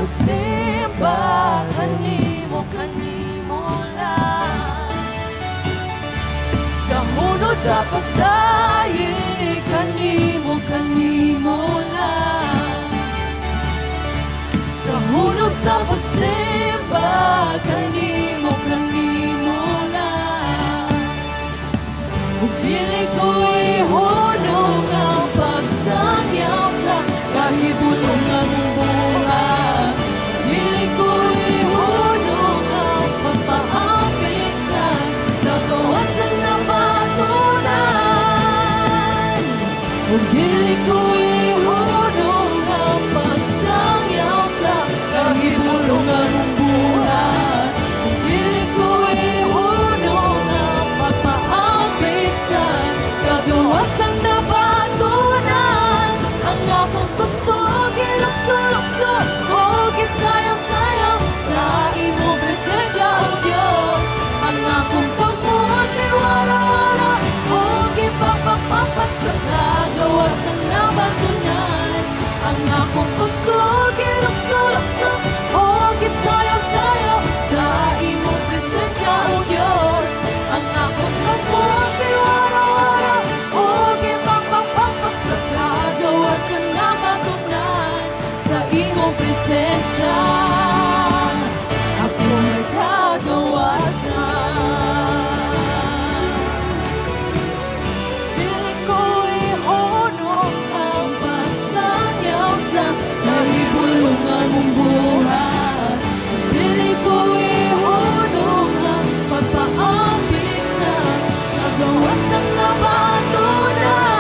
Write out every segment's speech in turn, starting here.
pagsimba kanimo lang. Kamuno sa pagdayi kanimo lang. Kahulog sa pagsimba kanimo lang. Ug dili ko ihunong ang pagsangyaw sa kahibulungan buhat. Dili ko ihunong ang pagpaapit sa nagawasan na batunan. Ug dili ko ihunong ang pagsangyaw sa kahibulungan buhat. Ug dili ko ihunong ang pagpaapit sa nagawasan na batunan. Ang akong kusog, ilukso-lukso, o gisayaw-sayaw sa imong presensya, O Diyos. Ang akong kamot, iwara-wara, o gipapapapat sa kagawasan na batunan. Ang akong kusog, ilukso-lukso, o gisayaw-sayaw sa imong presensya, O Diyos. Ang akong kamot, iwara-wara, o gipapapapat sa kagawasan na batunan. Sa imong presensya ako may kagawasan. Dili ko ihunong ang pagsangyaw sa kahibulungan mong buhat. Dili ko ihunong ang pagpaapit sa kagawasan na batunan.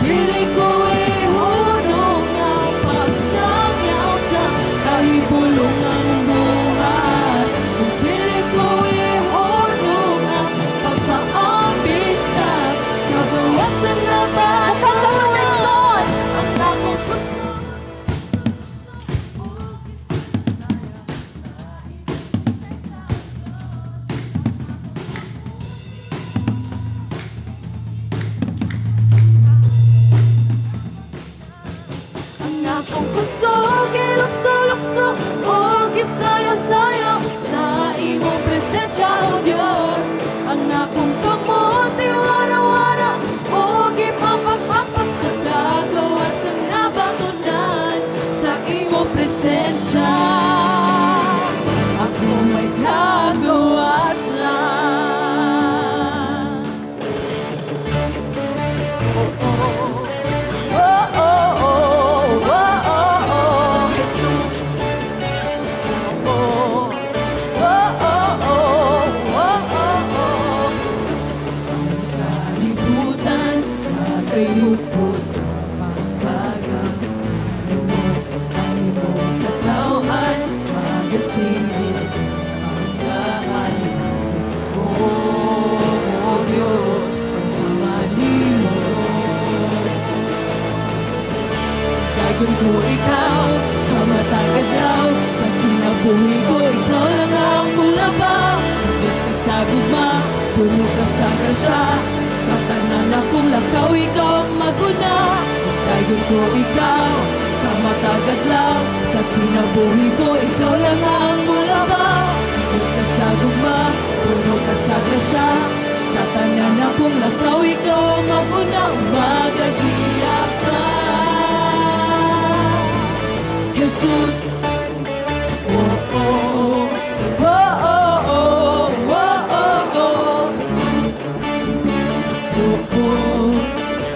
Dili ko ihunong ang pagsangyaw sa kahibulungan mong buhat. Dili ko ihunong ang pagpaapit sa kagawasan na batunan. Ang akong puso ang akong kusog, ilukso-lukso, o gisayaw-sayaw sa imong presensya, O Diyos. Ang akong kamot, iwara-wara, o gipapagpapak sa kagawasan na batunan. Sa imong presensya ako may kagawasan. Kayo po sa pagkagamit mo, ang iyong katawan, magasingit sa pagkahalin. O Diyos, pasamanin mo. Dayon ko ikaw, sa matagad daw, sa kinabuhi ko, ikaw lang ang mulabaw. Diyos ka sa gugma, puno ka sa grasya, sa tanan akong lakaw, ikaw maguna. Dayon ko ikaw, sa matagad lang, sa kinabuhi ko, ikaw lang ang mulabaw. Diyos ka sa gugma, puno ka sa grasya, sa tanan akong lakaw, ikaw maguna. Magagiyak ka, Jesus. Oh, oh, oh, oh, oh, oh, oh, oh, Jesus. Oh, oh,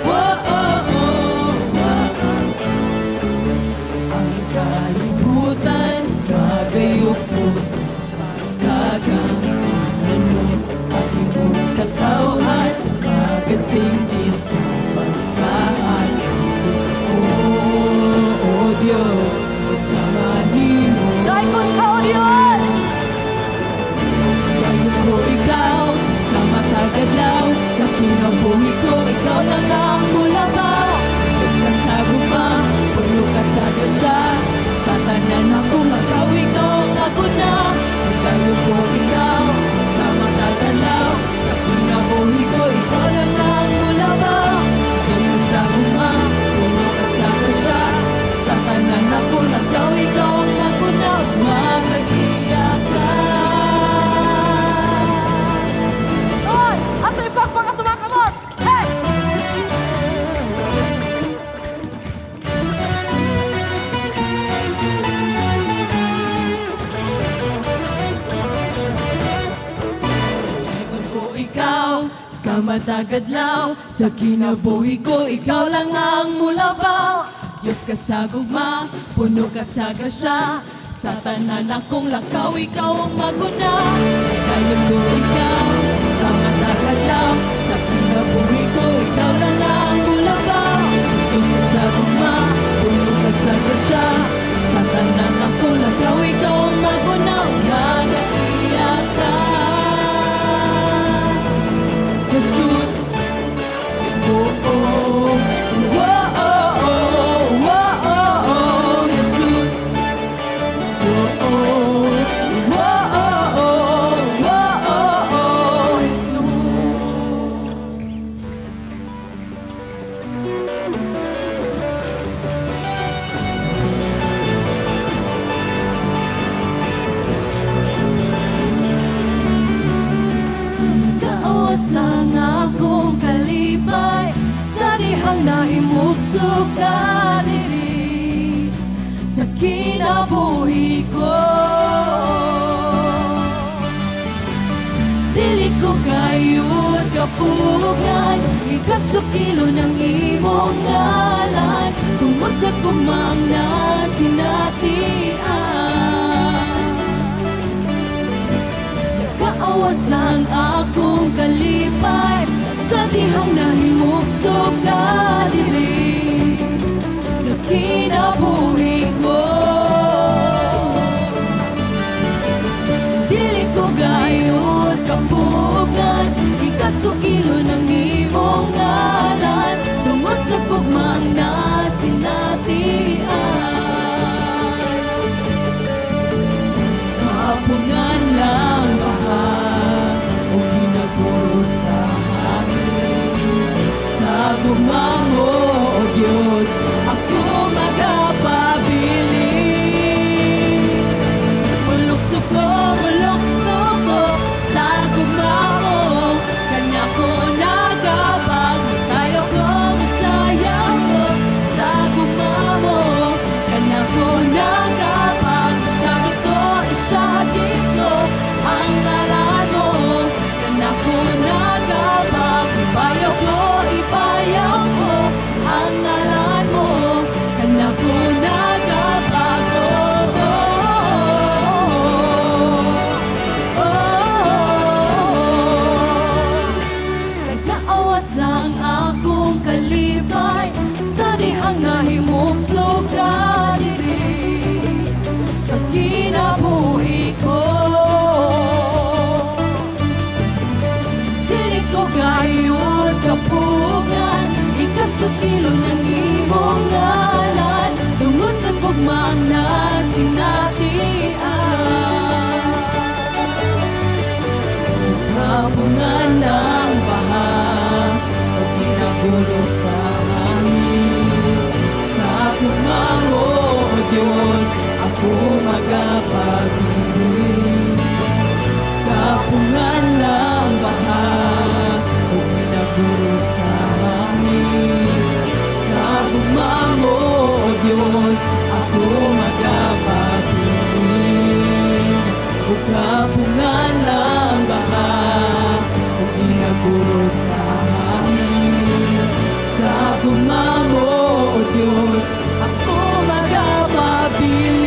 oh, oh, oh, ang kalibutan, magayok mo sa pagkagamit mo. Ang iyong katawan, magasingit sa pagkahalin. Oh, oh Diyos, kasama matag adlaw, sa kinabuhi ko ikaw lang ang mulabaw. Diyos ka sa gugma, puno ka sa grasya, sa tanan akong lakaw, ikaw ang maguna. Dayon ko ikaw, sa matag adlaw, sa kinabuhi ko ikaw lang ang mulabaw. Diyos ka sa gugma, puno ka sa grasya, sa tanan akong lakaw, ikaw ang maguna. Nag-iiyak ka, Jesus. Oh, oh, oh, oh, oh, oh, oh, Jesus. Oh, oh, oh, oh, oh, oh, oh, Jesus. Kaawas lang akong kalipay, sa dihang nahimugsok ka diri sa kinabuhi ko. Dili ko kayod kapugan, ikasukilo ng imong ngalan, tungod sa kumang nasinatian. Nagkaawas ang akong kalipay, sa dihang nahimugsok ka diri sa kinabuhi ko. Dili ko gayud kapugan, ikasukilo ng imong ngalan, tungod sa gugmang nasinatian. Kapungan lang baha o ginaguro sa gugmang mo, O Diyos, ako magapabilin. Mulukso ko sa gugmang mo, kanya ko nagapag. Masayaw ko sa gugmang mo, kanya ko nagapag. Isyagit ko ang ngalan mo, kanya ko nagapag. Ipayaw ko ang ngalan mo, kanya ko nagapag. Nagkaawas ang akong kalipay, sa dihang nahimugsok ka diri sa kinabuhi ko. Dili ko gayud kapugan, ikasukilo ng imong ngalan, tungod sa gugmang nasinatian. Kapungan ng baha o ginagulo sa hangin, sa gugmang mo, O Diyos, ako magapabilin. Kapungan ng baha o ginaguro sa hangin, sa gugmang mo, O Diyos, ako magapabilin. O kapungan ng baha o ginaguro sa hangin, sa gugmang mo, O Diyos, ako magapabilin.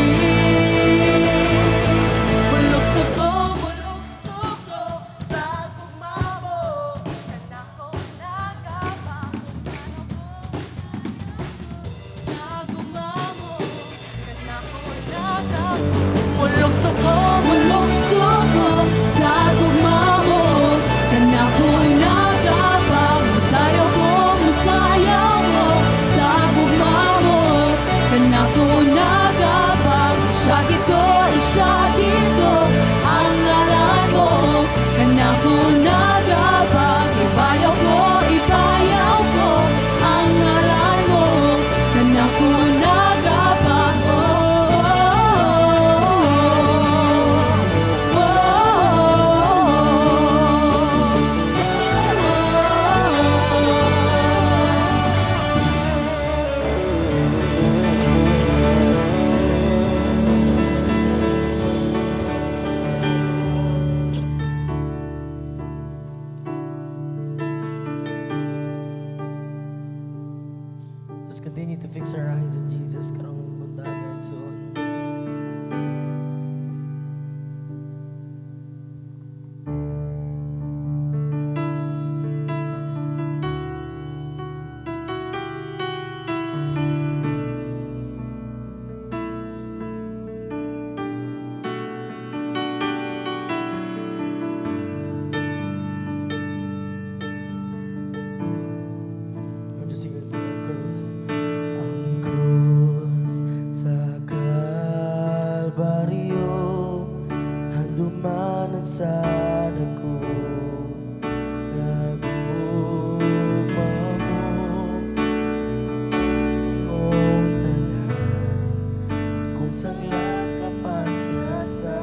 kusang nakapagtasa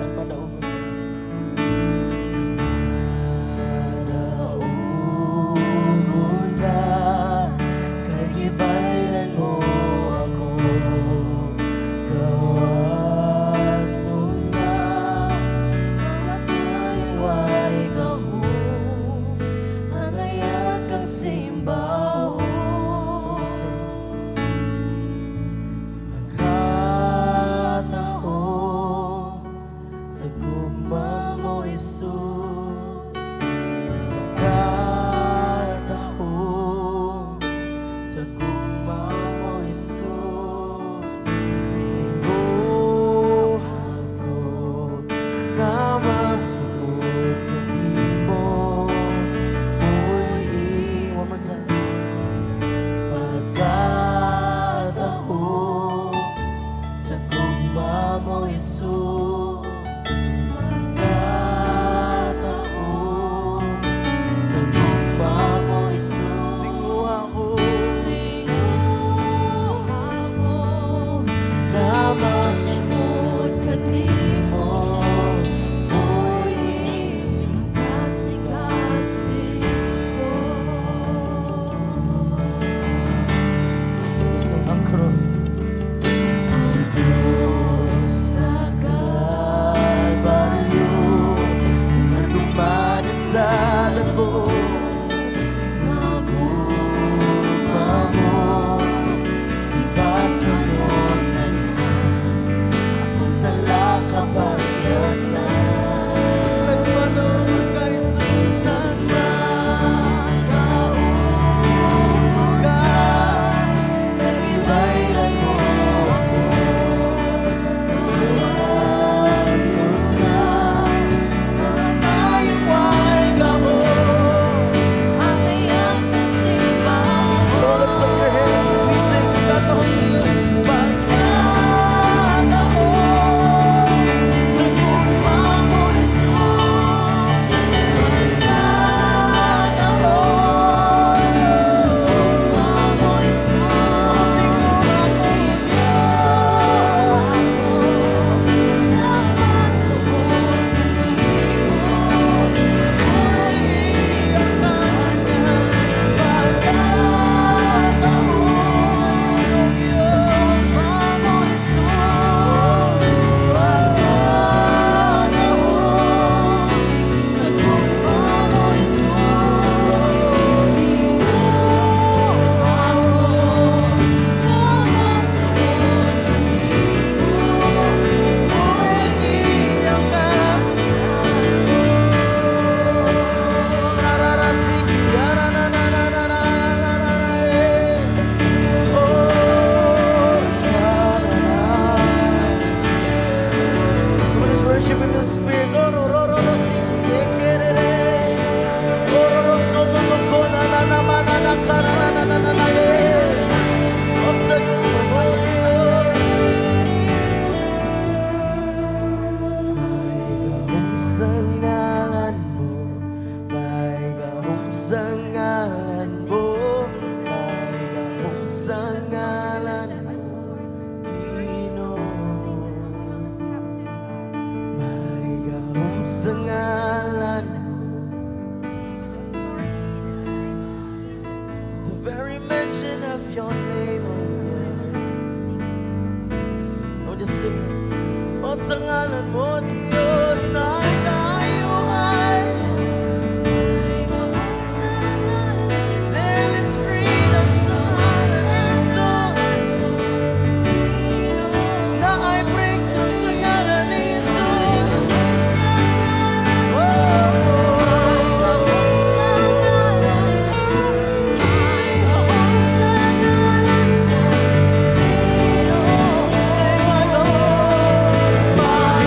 ng madaugon ka, kagibayan mo ako, gawas nung na kamatayaway gaho, ang ayak ang simbaho. Pagkataon sa gugma mo, Jesus. Pagkataon sa gugma mo, Jesus. Lingguhan ko na masunod ka di mo. One more time. Pagkataon sa gugma mo, Jesus. Pagkataon sa gugma mo, Jesus. Tinguha ko na masunod ka ni mo. Uy, magkasing-kasing ko. Isang ang cross. Ang krus sa Kalbaryo, nga dumanan sa dako, nga gugma mo, ipasunod na akong sala kapayasan. Nagmanood ka, Jesus, nang nagaugon ka, kagibayan mo ako, gawas nung na kamatayaway gaho, ang ayak ang simbaho. Oh, lift up your hands as we sing pagkataon. Pagkataon sa gugma mo, Jesus. Pagkataon sa gugma mo, Jesus. Come on, just worship in the spirit. Sa ngalan mo, may gahom sa ngalan mo, may gahom sa ngalan mo, Ginoo. May gahom sa ngalan mo, the very mention of your name, oh Lord. Come on, just sing it. O sa ngalan mo, Diyos, na tayo ay may gahom sa ngalan. There is freedom sa ngalan, Jesus. Na ay breakthrough sa ngalan ni Jesus. Sing my Lord, my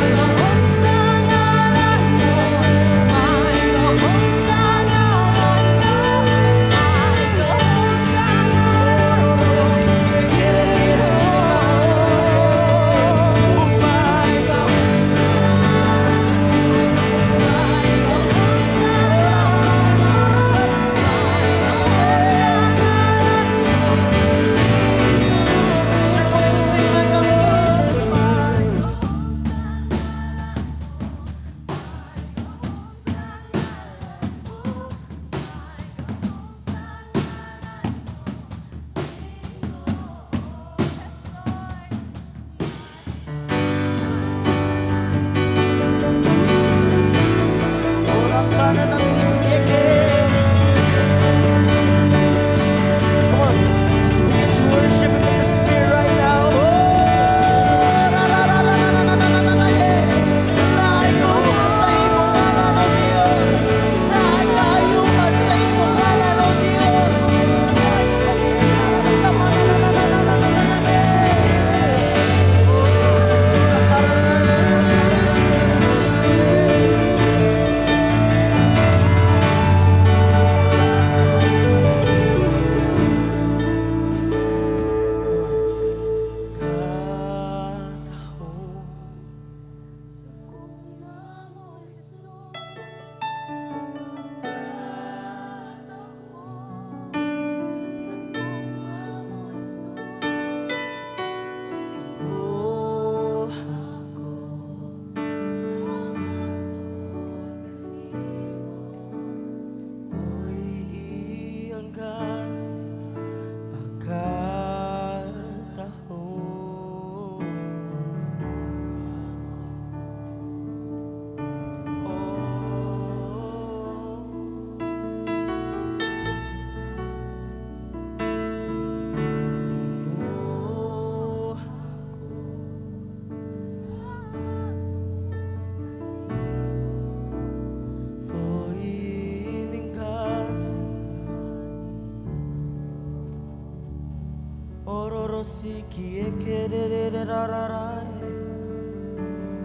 Orosiki ekerererararai.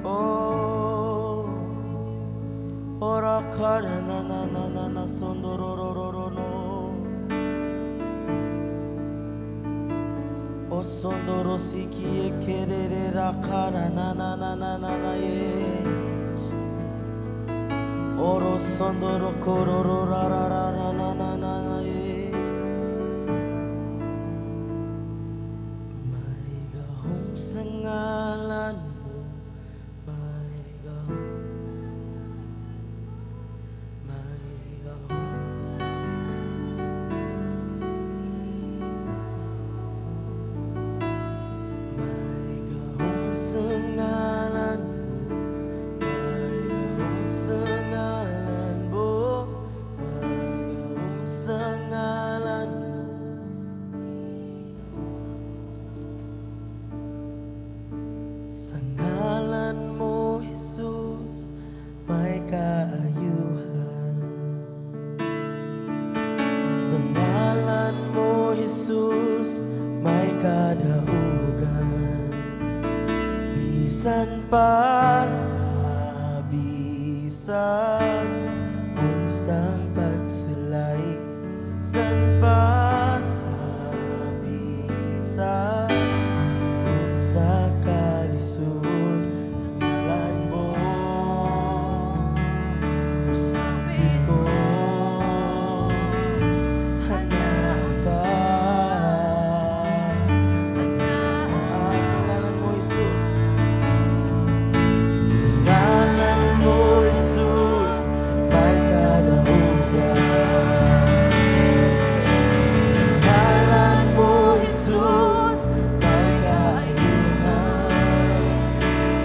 Oh, ora kare na na na na na sondorororo no. O sondorosiki ekererera kara na na na na na na ye. Oro sondoro kororo ra ra ra ra na na na na ye. Maigahong sa ngalan mo, maigahong sa maigahong sa ngalan mo, maigahong sa ngalan mo, maigahong sa ngalan mo. Sa ngalan mo, Jesus, may kaayuhan. Sa ngalan mo, Jesus, may kadaugan. Bisan pa sa bisag, unsang pagsulay. Bisan pa sa bisag, unsa kalisod. Sa ngalan mo, usabi ko, hanap ka. Sa ngalan mo, Jesus. Sa ngalan mo, Jesus, may kadaugan. Sa ngalan mo, Jesus, may kaayuhan.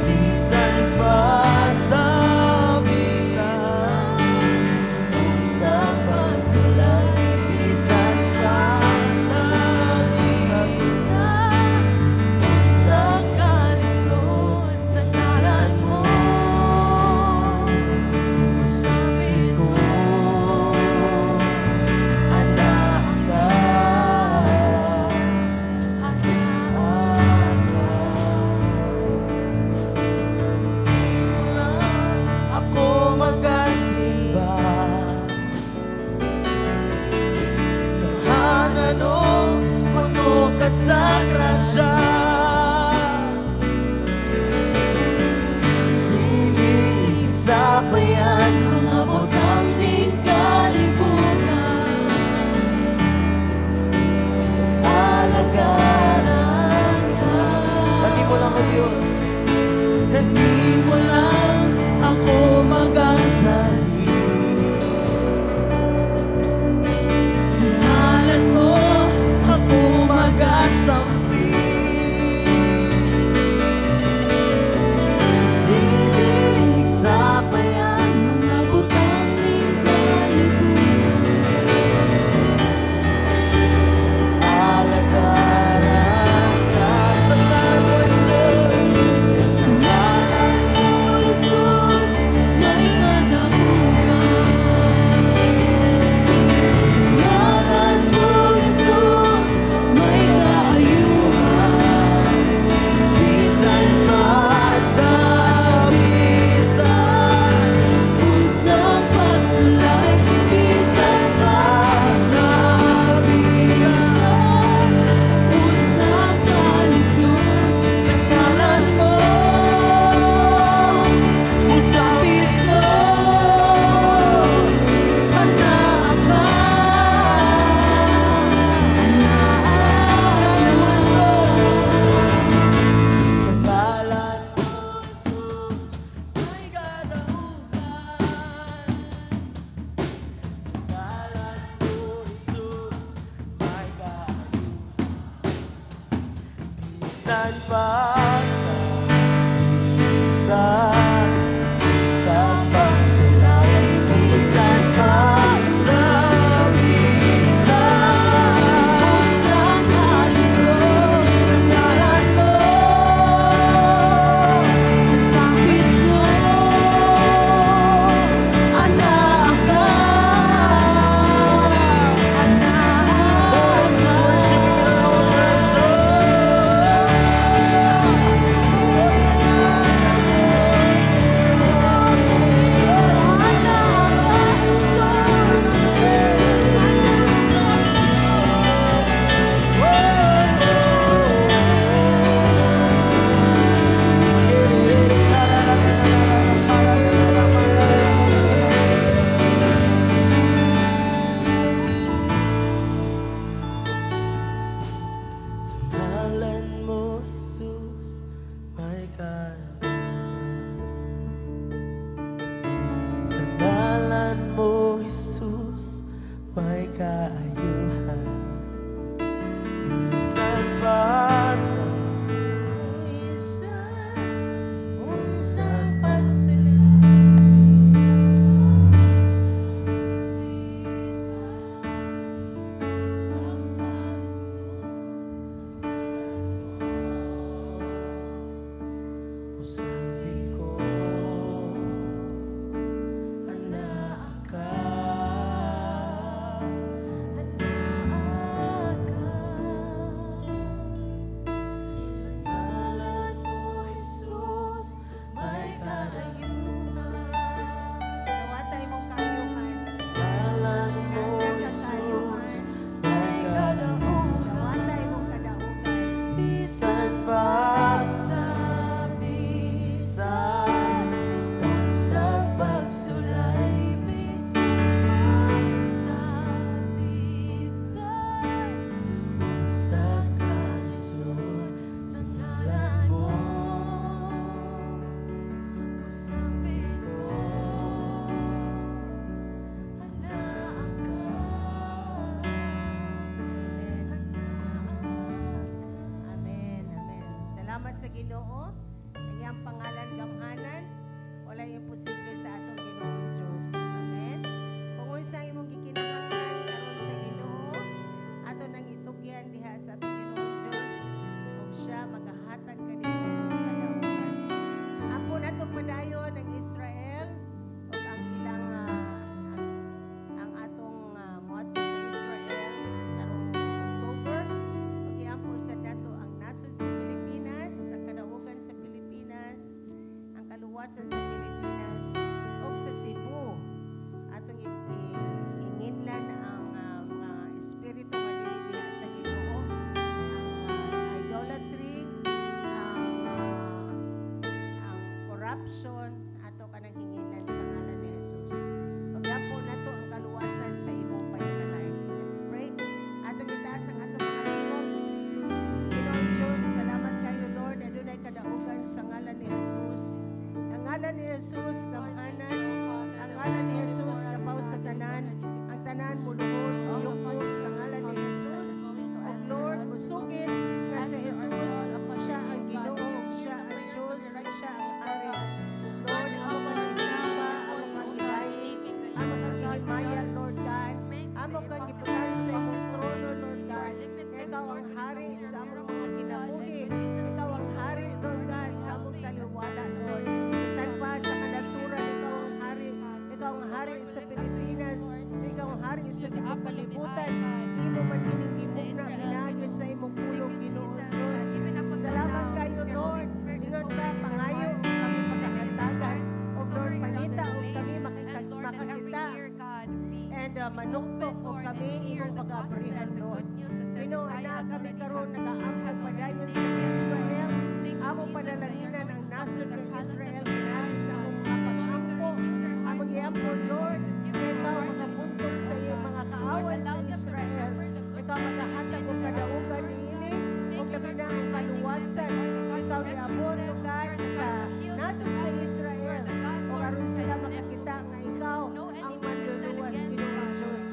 Bisan pa sa bisag, unsang pagsulay. Bisan pa sa bisag, unsang kalisod. Sa ngalan mo, usabi ko, anak ka. Ako magasimba, tahanan o puno ka sa grasya. Dili sabayan mga botang ning kalibutan. Alagaran ka. Dali mo lang, O Diyos. Dali mo lang ako mag-asali. Sa ngalan mo ako mag-asampi. Dili sabayan mga butang ning kalibutan. Alagaran ka. Sa ngalan mo, Jesus. Sa ngalan mo, Jesus, may kadaugan. Sa ngalan mo, Jesus, may kaayuhan. Bisan pa sa bisag, unsang pagsulay. Bisan pa sa bisag, unsang kalisod. Sa ngalan mo, usapit ko, hanap ka. Sa ngalan mo, Jesus, may kadaugan. Sa ngalan mo, Jesus, may kaayuhan. Bisan pa sa bisag, unsang pagsulay. Bisan pa sa bisag, unsang kalisod. Sa ngalan mo, nasambit ko, anak ka. Anak ka. Oh, just worship Him in our own words. Oh. Musambit ko, anak ka. Sa ngalan mo, Jesus, may karayuhan. Nawatay mong kayuhan. Ngalan mo, Jesus, may kadauhan. Nawatay mong kadaugan. Bisan pa sa bisan, unsa pagsulay, unsa kalisod sa ngalan mo. Musambit ko, anak ka. Amen, amen. Salamat sa Ginoo. Ang iyang pangalan gamhanan, wala imposible sa atong Ginoong Diyos. Amen. Kung unsa imong gikinahanglan karon sa Ginoo, ato nang itugyan diha sa atong Ginoong Diyos, ug siya magahatag kanimo og kadaugan. Apo nato padayon ang Israel ug ang ilang ang atong moadto sa Israel karong October. Ug iampo sa nato ang nasod sa Pilipinas, ang kadaugan sa Pilipinas, ang kaluwasan sa Pilipinas ug sa Cebu. Atong inginlan ang mga espiritu nga dili diha sa Ginoo, ang idolatry, ang corruption, ato kanang hinginlan sa ngalan ni Jesus. Ug po nato ang kaluwasan sa imong pananalay. Let's pray. Atong itaas ang atong mga tingog. Ginoong Diyos, salamat kayo Lord, adunay kadaugan sa ngalan ni Jesus. Ang ngalan ni Jesus gamhanan, ang ngalan ni Jesus lapaw sa tanan, ang tanan muluhod uyok sa ngalan ni Jesus. Ug Lord, musugid nga sa Jesus, siya ang Ginoo, siya ang Diyos, siya ang Hari. Lord, amo kang isimba, amo kang ilahi, amo kang ihimaya, Lord God, amo kang ipunan sa imong trono, Lord God. Ikaw ang hari sa among mga kinabuhi. Ikaw ang hari, Lord God, sa among kaliwala, Lord. Bisan pa sa kanasuran, ikaw ang hari. Ikaw ang hari sa Pilipinas. Ikaw ang hari sa tibuok kalibutan. Imo man ginigimok na pinagi sa imong pulong, Ginoong Diyos. Salamat kayo, Lord. Ingon ka, pangayo, kami pagkakantagan. O Lord, panita, o kami makakita. And manuktok o kami imong pag-abrihan, Lord. Ginoo, anak kami karon nagaampo padayon sa Israel. Amo panalanginan ang nasod ng Israel pinagi sa among mga pag-ampo. Among iampo, Lord, na ikaw makapuntong sa iyong mga kaaway sa Israel. Ikaw magahatag og kadaugan niini ug labi na ang kaluwasan. Ikaw niabot, O God, sa nasod sa Israel. O aron sila makakita nga ikaw ang manluluwas, Ginoong Diyos.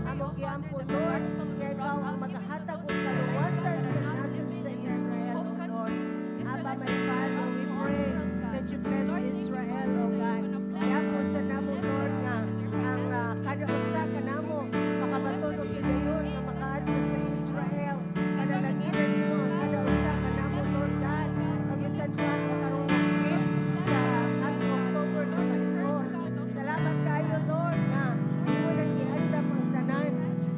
Among giampo, Lord, nga ikaw ang magahatag og kaluwasan sa nasod sa Israel, O Lord. Abba, my Father, we pray that you bless Israel, O God. Iako sa namo, Lord, nga ang kada usa ka namo makabatunog higayon nga makaadto sa Israel. Kanalanginan nimo ang kada usa ka namo, Lord God. Ang bisan pa ang karong trip sa aming October na pastor. Salamat kayo, Lord, nga imo nang gihandam ang tanan.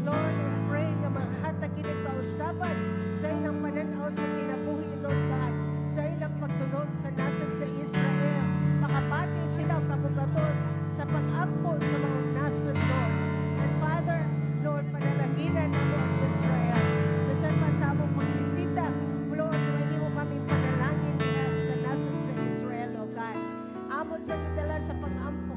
Lord, we pray nga maghatag kini kausaban sa ilang pananaw sa kinabuhi, Lord God, sa ilang pagtunog sa nasod sa Israel. Makapati sila kabugaton sa pag-ampo sa mga nasod, Lord. And Father, Lord, panalaginan mo ang Israel. Bisan pa sa among pagbisita, Lord, mahimo kami panalangin niya sa nasod sa Israel, O God. Amon sa gidala sa pag-ampo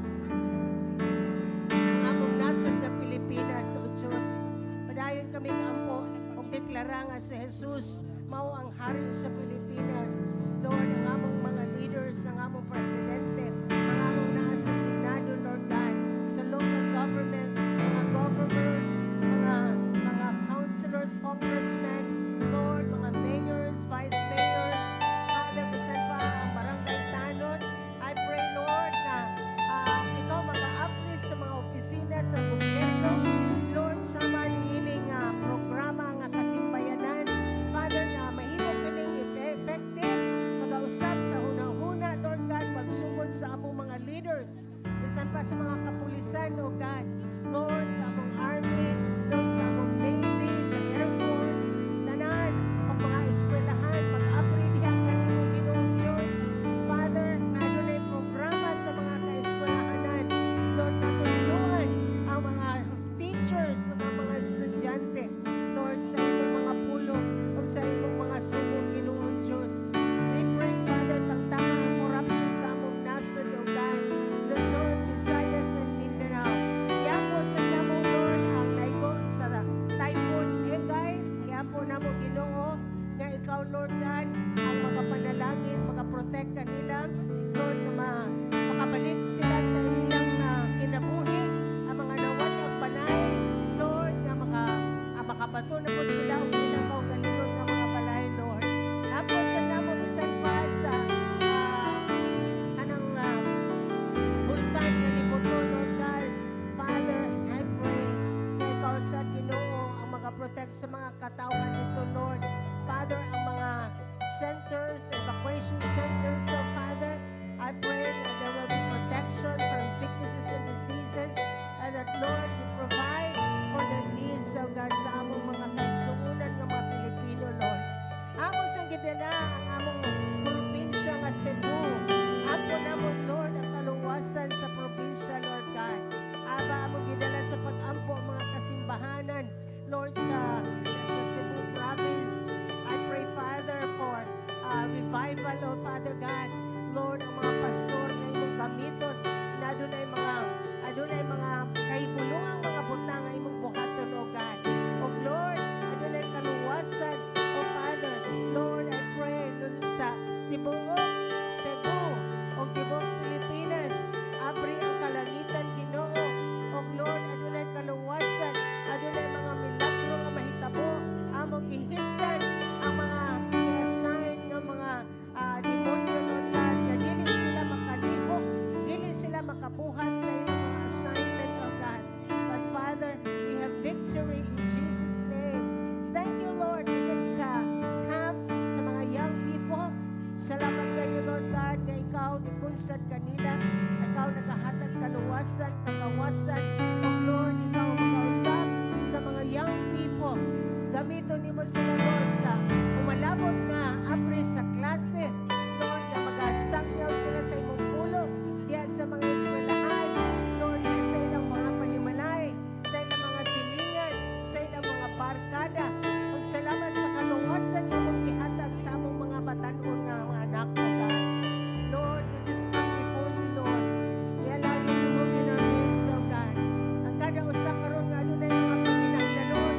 ng among nasod na Pilipinas, O Diyos. Padayon kami kaampo o deklara nga si Jesus mao ang hari sa Pilipinas. Lord, ang among mga leaders, ang among presidente, ang among nasa Senado, Lord God, sa local government, mga governors, mga councilors, congressmen, Lord, mga mayors, vice mayors, Father, bisan pa ang barangay tanon. I pray, Lord, na ikaw mag-a-apply sa mga opisina sa gobyerno, Lord, sama niining programa nga kasimbayanan, Father, na mahimo kining effective bisan pa sa mga kapulisan, O God. Lord, sa among army, Lord, sa among navy, sa air force, tanan, o mga eskwelahan, mag-upgrade diha kanimo Ginoong Diyos. Father, nga adunay programa sa mga kaeskwelahanan. Lord, natulungan ang mga teachers, ang mga estudyante. Lord, sa imong mga pulong o sa imong mga sumong Ginoong Diyos. We pray, Father, tangtanga ang corruption sa among nasod, O God. Luzon, Visayas, and Mindanao. Yapo sa namo, Lord, ang naigo sa Typhoon Egay. Yapo namo, Ginoo, nga ikaw, Lord God, ang mga panalangin, makaprotect kanila. Lord, na makabalik sila sa ilang kinabuhi, ang mga nawat ang balay. Lord, nga makabato na po sila o ilang kaugalingon ng mga balay, Lord. Yapo sa namo, bisan pa sa kanang bulkan na nibuto, Lord God. Father, I pray na ikaw sa Ginoo ang makaprotect sa mga katawan nito, Lord. Father, ang mga centers, evacuation centers, so Father, I pray that there will be protection from sicknesses and diseases, and that, Lord, you provide for their needs, so God, sa among mga kaigsuunan ng mga Pilipino, Lord. Amo sang gidala ang among probinsya nga Cebu. Apo namon, Lord, ang kaluwasan sa probinsya, Lord God. Aba among gidala sa pag-ampo mga kasimbahanan, Lord, sa Cebu province. I pray, Father, for revival, Lord, Father God. Lord, ang mga pastor na imong gamiton, na adunay mga kahigulungang mga butang nga imong buhaton, O God. O Lord, adunay kaluwasan, O Father. Lord, I pray, Lord, sa tibuok Cebu, o tibuok Pilipinas, abri ang kalangitan, Ginoo. O Lord, adunay kaluwasan, adunay mga milagro nga mahitabo, among gihimtan ang mga i-assign ng mga demonyo, Lord God, na dili sila makalihok, dili sila makabuhat sa ilang mga assignment, O God. But Father, we have victory in Jesus' name. Thank you, Lord, even sa camp, sa mga young people. Salamat kayo, Lord God, na ikaw nikunsad kanila, ikaw nagahatag kaluwasan, kagawasan, o Lord, ikaw magausap sa mga young people. Gamiton nimo sila, Lord, sa umalabot nga apre sa klase, Lord, na magasangyaw sila sa imong pulong, diya sa mga eskwelahan, Lord, diya sa ilang mga panimalay, sa ilang mga silingan, sa ilang mga barkada. Ang salamat sa kaluwasan na mong gihatag sa among mga batanon nga mga anak, O God. Lord, we just come before you, Lord. We allow you to move in our midst, O God. Ang kada usa karon nga adunay mga panginahanglanon,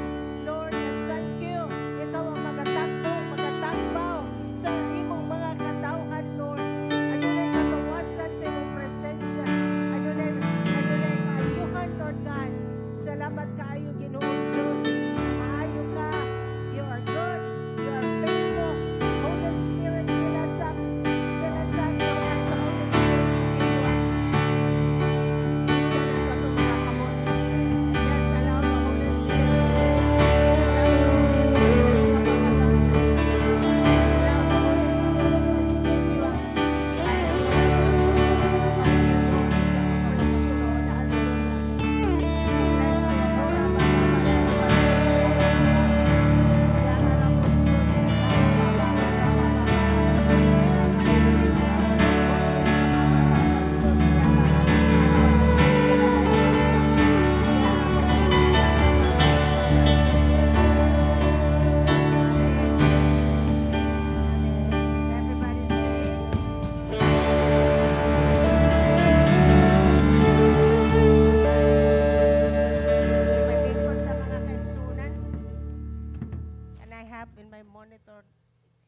Lord, I thank you. Ikaw ang magatagbaw sa imong mga katawhan, Lord. Adunay kagawasan sa imong presensya. Adunay kaayuhan, Lord God. Salamat kaayo, Ginoong Diyos. Maayo ka. You are good. You are faithful. Holy Spirit, fill us up. Fill us up. Now as the Holy Spirit to fill you up. Isa na ito itong mga kamot. Just allow the Holy Spirit. Allow the Holy Spirit. Allow the Holy Spirit to just fill you up. Just praise you, Lord. Hallelujah. Bless you, Lord. Everybody say, Ipalingkod ta mga kaigsunan. And I have in my monitor,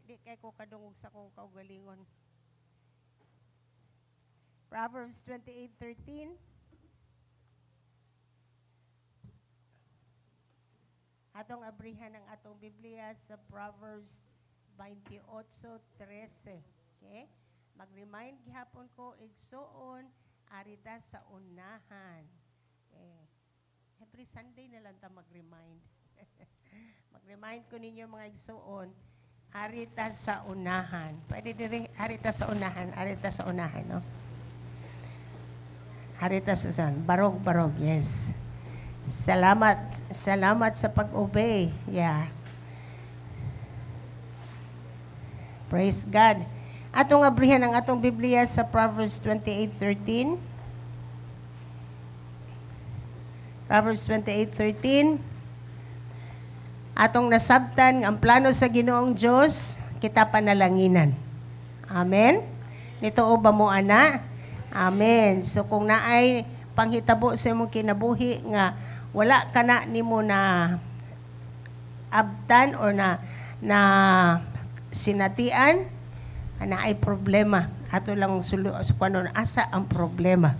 di kay ko kadungog sa kong kaugalingon. Proverbs 28:13. Atong abrihan ang atong Biblia sa Proverbs 28:13. Okay? Mag-remind gihapon ko igsuon arita sa unahan. Okay. Every Sunday na lang ta mag-remind. Mag-remind ko ninyo mga igsuon, arita sa unahan. Pwede diri, arita sa unahan, no? Harita Susan. Barog, yes. Salamat sa pag-obey. Yeah. Praise God. Atong abrihan ang atong Biblia sa Proverbs 28:13. Proverbs 28:13. Atong nasabtan ang plano sa Ginoong Diyos, kita panalanginan. Amen. Nito ba mo ana? Amen. So kung naay panghitabo sa imong kinabuhi nga wala ka na nimo na abtan or na sinatian, na ay problema. Ato lang kuno asa ang problema.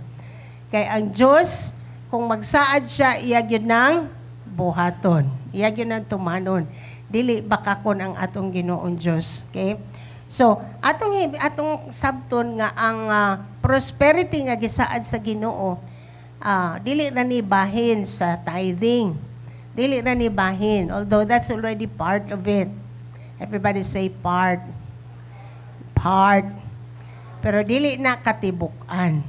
Kay ang Diyos kung magsaad siya, iya gyud nang buhaton. Iya gyud nang tumanon. Dili bakakon ang atong Ginoong Diyos. Okay? So, atong sabton nga ang prosperity nga gisaad sa Ginoo, dili na ni bahin sa tithing. Dili na ni bahin. Although that's already part of it. Everybody say part. Part. Pero dili na katibukan.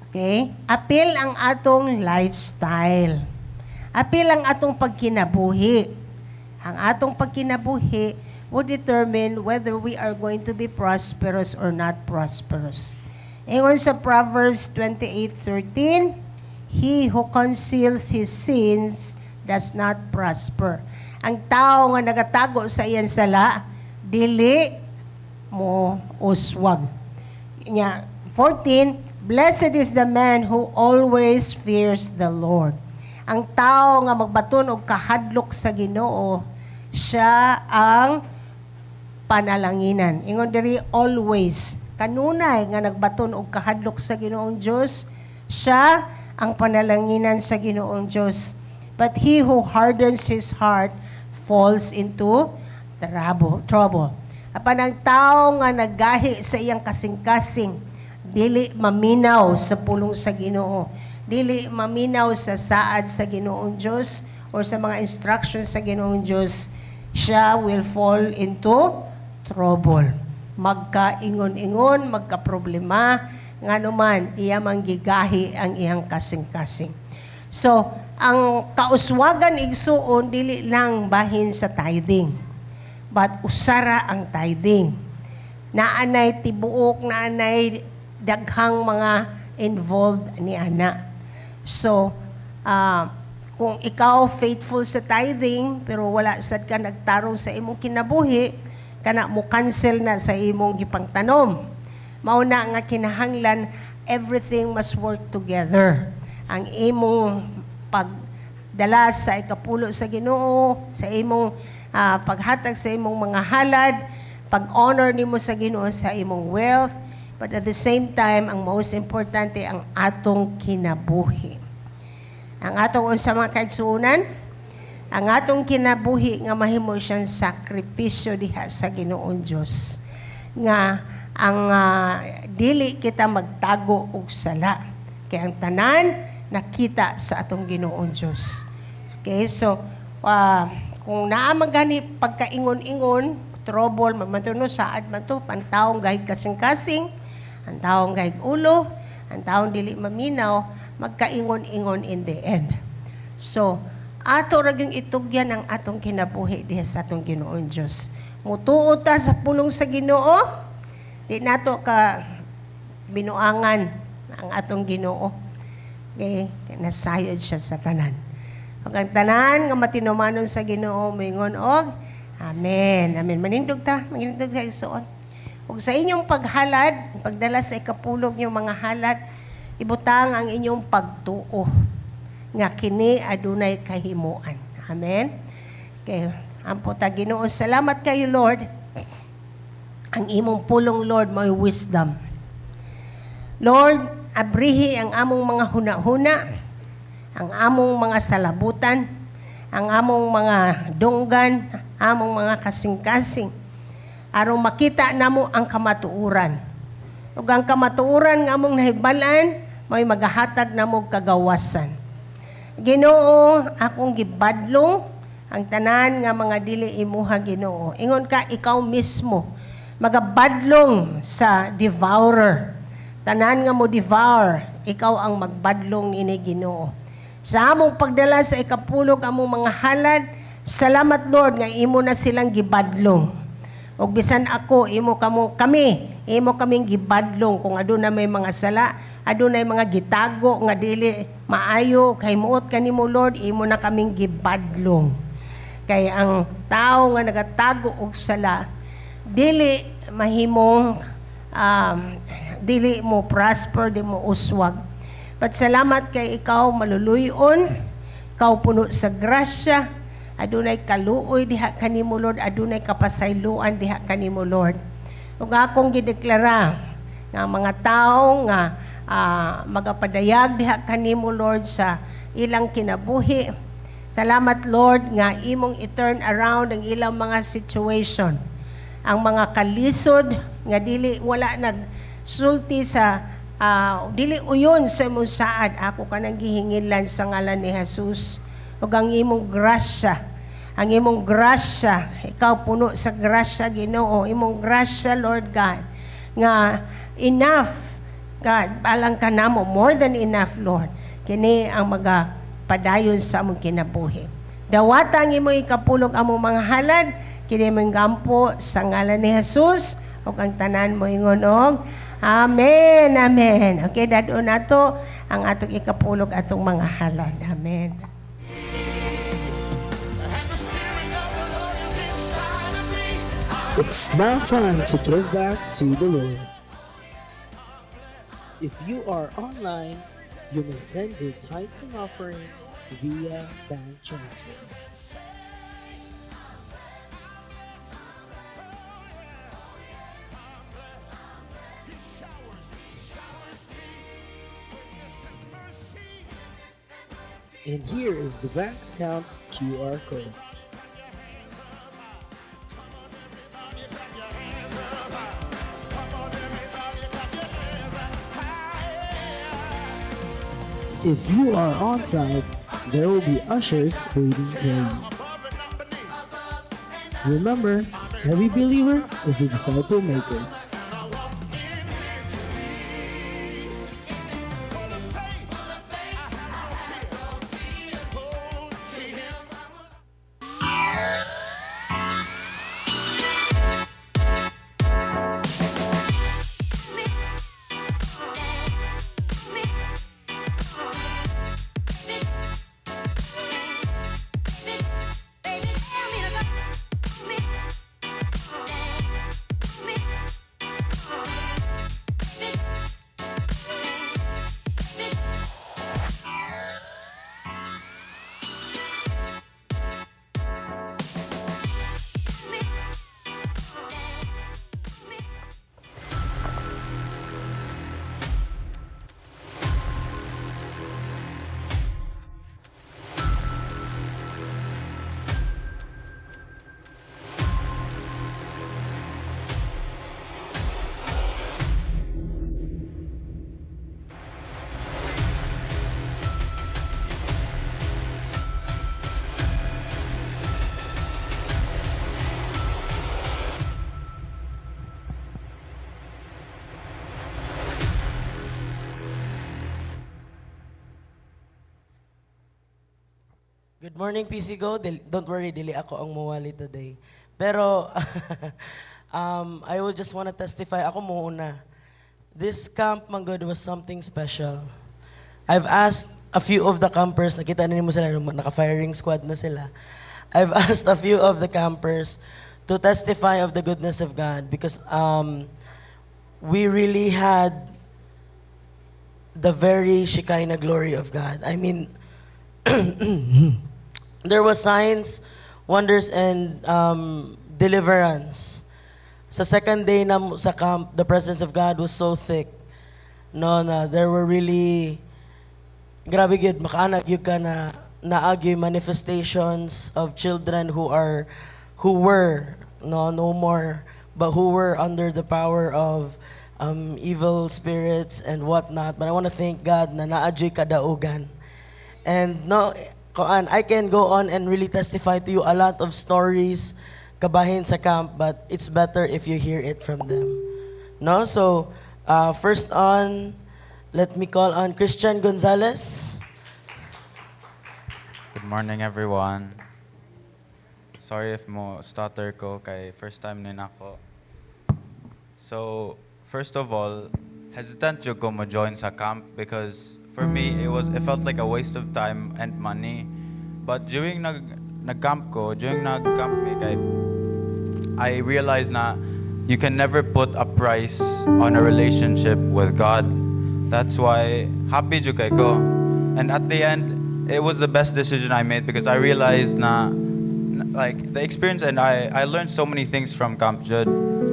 Okay? Apil ang atong lifestyle. Apil ang atong pagkinabuhi. Ang atong pagkinabuhi will determine whether we are going to be prosperous or not prosperous. Ingon sa Proverbs 28:13, he who conceals his sins does not prosper. Ang tao nga nagatago sa iyan sala, dili mo uswag. 14, blessed is the man who always fears the Lord. Ang tao nga magbaton og kahadlok sa Ginoo, siya ang panalanginan. Ingon diri always. Kanunay nga nagbaton og kahadlok sa Ginoong Dios, siya ang panalanginan sa Ginoong Dios. But he who hardens his heart falls into trouble. Apan ang tao nga naggahi sa iyang kasing-kasing, dili maminaw sa pulong sa Ginoo. Dili maminaw sa saad sa Ginoong Diyos or sa mga instructions sa Ginoong Diyos, siya will fall into trouble. Magkaingon-ingon, magkaproblema, nga naman, iya manggigahi ang iyang kasing-kasing. So, ang kauswagan igsuon, dili lang bahin sa tithing, but usara ang tithing. Naanay tibuok, naanay daghang mga involved ni ana. So, kung ikaw faithful sa tithing, pero wala sad ka nagtarong sa imong kinabuhi, kana mo cancel na sa imong gipangtanom. Mauna nga kinahanglan, everything must work together. Ang imong pagdala sa ikapulo sa Ginoo, sa imong paghatag sa imong mga halad, pag-honor nimo sa Ginoo sa imong wealth, but at the same time, ang most importante, ang atong kinabuhi. Ang atong unsa mga kaigsuonan, ang atong kinabuhi nga mahimo siyang sakripisyo diha sa Ginoong Dios. Nga ang dili kita magtago og sala. Kaya ang tanan nakita sa atong Ginoong Dios. Okay, so kung naa magani pagkaingon-ingon, trouble, mamatuno saad man to, pantaong gahig kasing-kasing, ang taong gahig ulo, ang taong dili maminaw, magkaingon-ingon in the end. So, ato raging itugyan ang atong kinabuhi diha sa atong Ginoong Dios. Mutuo ta sa pulong sa Ginoo, di nato ka binuangan ang atong Ginoo. Okay, nasayod siya sa tanan. Ug ang tanan nga matinumanon sa Ginoo moingon og amen. Amen. Manindog ta, manindog sa igsoon. Ug sa inyong paghalad, pagdala sa ikapulog niyo mga halad, ibutang ang inyong pagtuo nga kini adunay kahimuan. Amen. Okay, ampo ta Ginoo, salamat kayo Lord. Ang imong pulong Lord may wisdom. Lord, abrihi ang among mga huna-huna, ang among mga salabutan, ang among mga dunggan, among mga kasing-kasing, aron makita namo ang kamatuuran. Ug ang kamatuuran nga among nahibalan, may magahatag namo kagawasan. Ginoo, akong gibadlong ang tanan nga mga dili imuha Ginoo. Ingon ka, ikaw mismo, magabadlong sa devourer. Tanan nga mo devour, ikaw ang magbadlong ini Ginoo. Sa among pagdala sa ikapulog among mga halad, salamat Lord nga imo na silang gibadlong. Og bisan ako imo kaming gibadlong kung aduna may mga sala, adunay mga gitago nga dili maayo kay muot kanimo Lord, imo na kaming gibadlong. Kay ang tao nga nagatago og sala dili mahimong dili mo prosper, di mo uswag. But salamat kay ikaw maluluyon, ikaw puno sa grasya, adunay kaluoy diha kanimo Lord, adunay kapasayloan diha kanimo Lord. Ug akong gideklara nga mga tao nga magapadayag diha kanimo Lord sa ilang kinabuhi. Salamat Lord nga imong i-turn around ang ilang mga situation. Ang mga kalisod nga dili wala nagsulti sa dili uyon sa imong saad, ako kanang gihingilan sa ngalan ni Jesus. Ug ang imong grasya, ikaw puno sa grasya Ginoo, imong grasya Lord God nga enough God, balang ka namo, more than enough Lord. Kini ang magapadayon sa among kinabuhi. Dawata ang imo ikapulog among mga halad, kini mong gampo sa ngalan ni Jesus ug ang tanan mo ingon og amen, amen. Okay, dadon nato ang atong ikapulog atong mga halad. Amen. It's now time to give back to the Lord. If you are online, you may send your tithes and offering via bank transfer. And here is the bank account's QR code. If you are on site, there will be ushers waiting for you. Remember, every believer is a disciple maker. Good morning, PC Go. Don't worry, dili ako ang muwali today. Pero, I would just want to testify. Ako muna. This Camp Manggod was something special. I've asked a few of the campers, nakita na mo sila, naka-firing squad na sila. I've asked a few of the campers to testify of the goodness of God because we really had the very Shekinah glory of God. I mean, there was signs, wonders, and deliverance. Sa second day na sa camp, the presence of God was so thick. No, there were really, grabe yun, makaanag yun ka na naagyo manifestations of children who were, no more, but who were under the power of evil spirits and whatnot. But I want to thank God na naadyo'y kadaugan. And no, I can go on and really testify to you a lot of stories kabahin sa camp, but it's better if you hear it from them. No, so first on, Let me call on Christian Gonzalez. Good morning, everyone. Sorry if mo stutter ko kay first time din ako. So, first of all, hesitant jud ko mo join sa camp because for me it felt like a waste of time and money. But during nag-camp me kay I realized na you can never put a price on a relationship with God. That's why happy jud kay ko. And at the end, it was the best decision I made because I realized na like the experience, and I learned so many things from Camp Jud.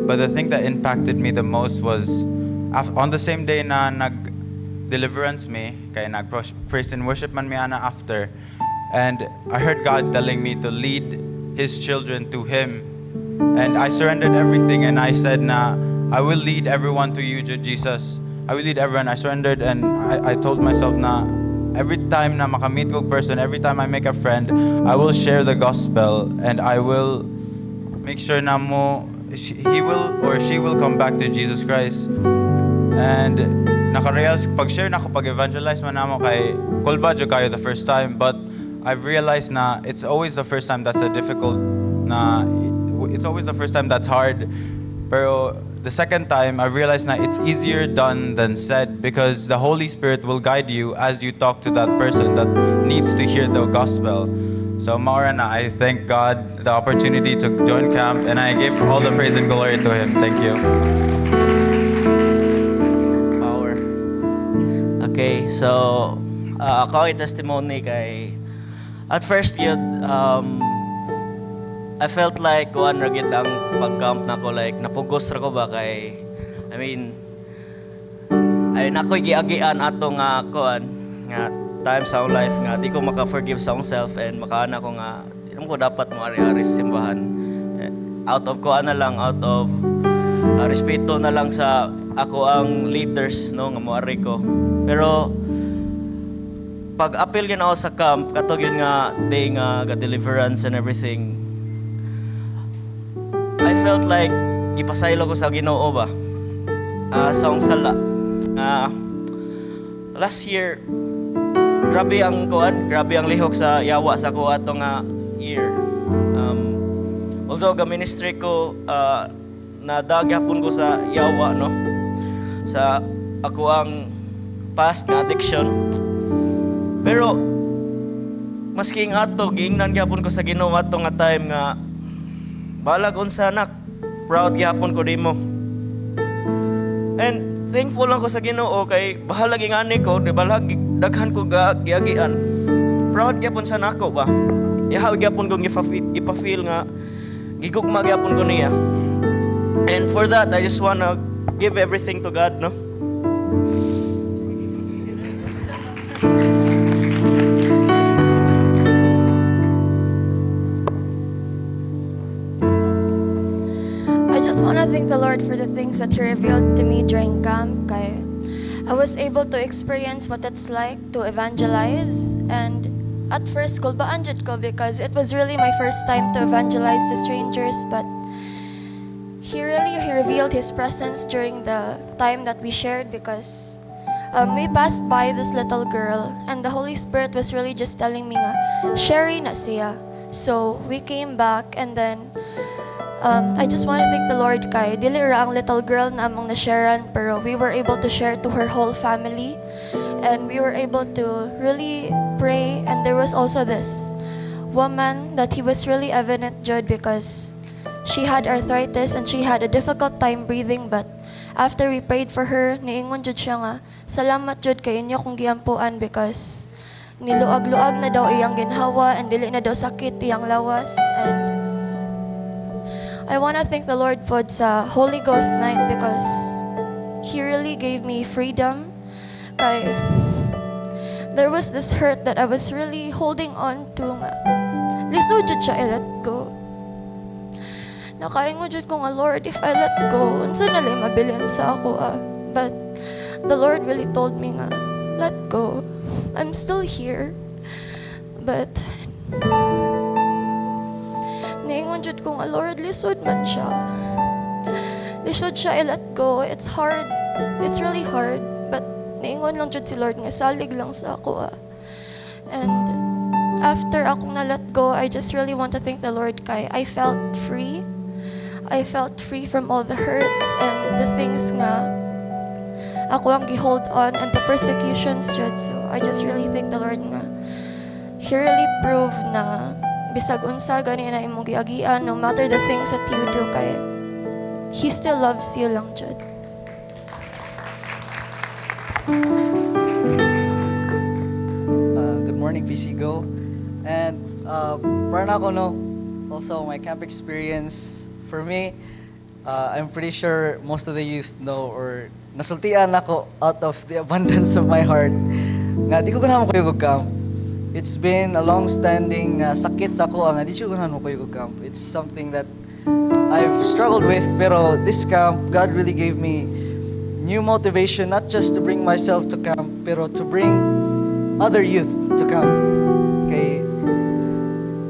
But the thing that impacted me the most was on the same day na nag-deliverance me, kaya nag-praise and worship man mi ana after. And I heard God telling me to lead His children to Him. And I surrendered everything and I said na, I will lead everyone to you, Jesus. I will lead everyone. I surrendered and I told myself na, every time na makamit ko person, every time I make a friend, I will share the gospel and I will make sure na he will or she will come back to Jesus Christ. And nakarealize, pag-share na ako, pag-evangelize man namo kay kulba jud kayo the first time, but I've realized na it's always the first time that's it's always the first time that's hard. Pero the second time, I realized that it's easier done than said because the Holy Spirit will guide you as you talk to that person that needs to hear the gospel. So Maura na, I thank God the opportunity to join camp and I give all the praise and glory to Him. Thank you. Power. Okay, so ako ay testimony kay at first yun, I felt like kuan ra gid ang pag-camp nako, like napugos ra ko ba kay ay nakoy giagian ato nga kuan nga time sa akong life nga di ko maka-forgive sa akong self and makaana ko nga ko dapat mo ari-ari sa simbahan. Out of respeto na lang sa ako ang leaders no nga moari ko. Pero pag appeal gyud ako sa camp katog yun nga day nga deliverance and everything, I felt like ipasaylo ko sa Ginoo ba sa akong sala. Last year grabe ang lihok sa yawa sa ko ato nga year. Although ministry ko na dagyapon ko sa yawa no sa ako ang past na addiction. Pero maski nga ato giingnan gyapon ko sa Ginoo ato nga time nga balag unsa anak, proud gyapon ko nimo. And thankful lang ko sa Ginoo kay bahalag ingani ko, di balag daghan ko giagian. Proud gyapon sa nako ba. Ihaw gyapon ko ipafeel nga gigugma gyapon ko niya. And for that, I just wanna give everything to God, no? I just want to thank the Lord for the things that He revealed to me during camp. Kaya I was able to experience what it's like to evangelize. And at first, kulbaan jud ko because it was really my first time to evangelize to strangers. But He revealed His presence during the time that we shared because we passed by this little girl and the Holy Spirit was really just telling me nga, Sherry na siya. So we came back and then I just want to thank the Lord kay dili ra ang little girl na among na-sharean pero we were able to share to her whole family and we were able to really pray. And there was also this woman that he was really evident jud because she had arthritis and she had a difficult time breathing, but after we prayed for her niingon jud siya nga salamat jud kay inyo kung giampuan because niluag-luag na daw iyang ginhawa and dili na daw sakit iyang lawas. And I want to thank the Lord for sa Holy Ghost night because He really gave me freedom. Kay there was this hurt that I was really holding on to nga. Lisod jud siya i-let go. Nakaingon jud ko nga Lord, if I let go, unsa na lang mabilin sa ako But the Lord really told me nga, let go. I'm still here. But niingon jud ko nga Lord, lisod man siya. Lisod siya i-let go. It's hard. It's really hard. But niingon lang jud si Lord nga salig lang sa ako. And after akong na-let go, I just really want to thank the Lord kay I felt free. I felt free from all the hurts and the things nga ako ang gi-hold on and the persecutions jud. So I just really thank the Lord nga He really proved na bisag unsa gani na imong giagian, no matter the things that you do, kay He still loves you lang jud. Good morning, PC Go. And para na ako, no, also my camp experience, for me, I'm pretty sure most of the youth know or nasultian ako out of the abundance of my heart nga di ko ganahan mo kayo camp. It's been a long-standing sakit sa ako nga di ko ganahan mo kayo camp. It's something that I've struggled with, pero this camp, God really gave me new motivation, not just to bring myself to camp, pero to bring other youth to camp. Okay,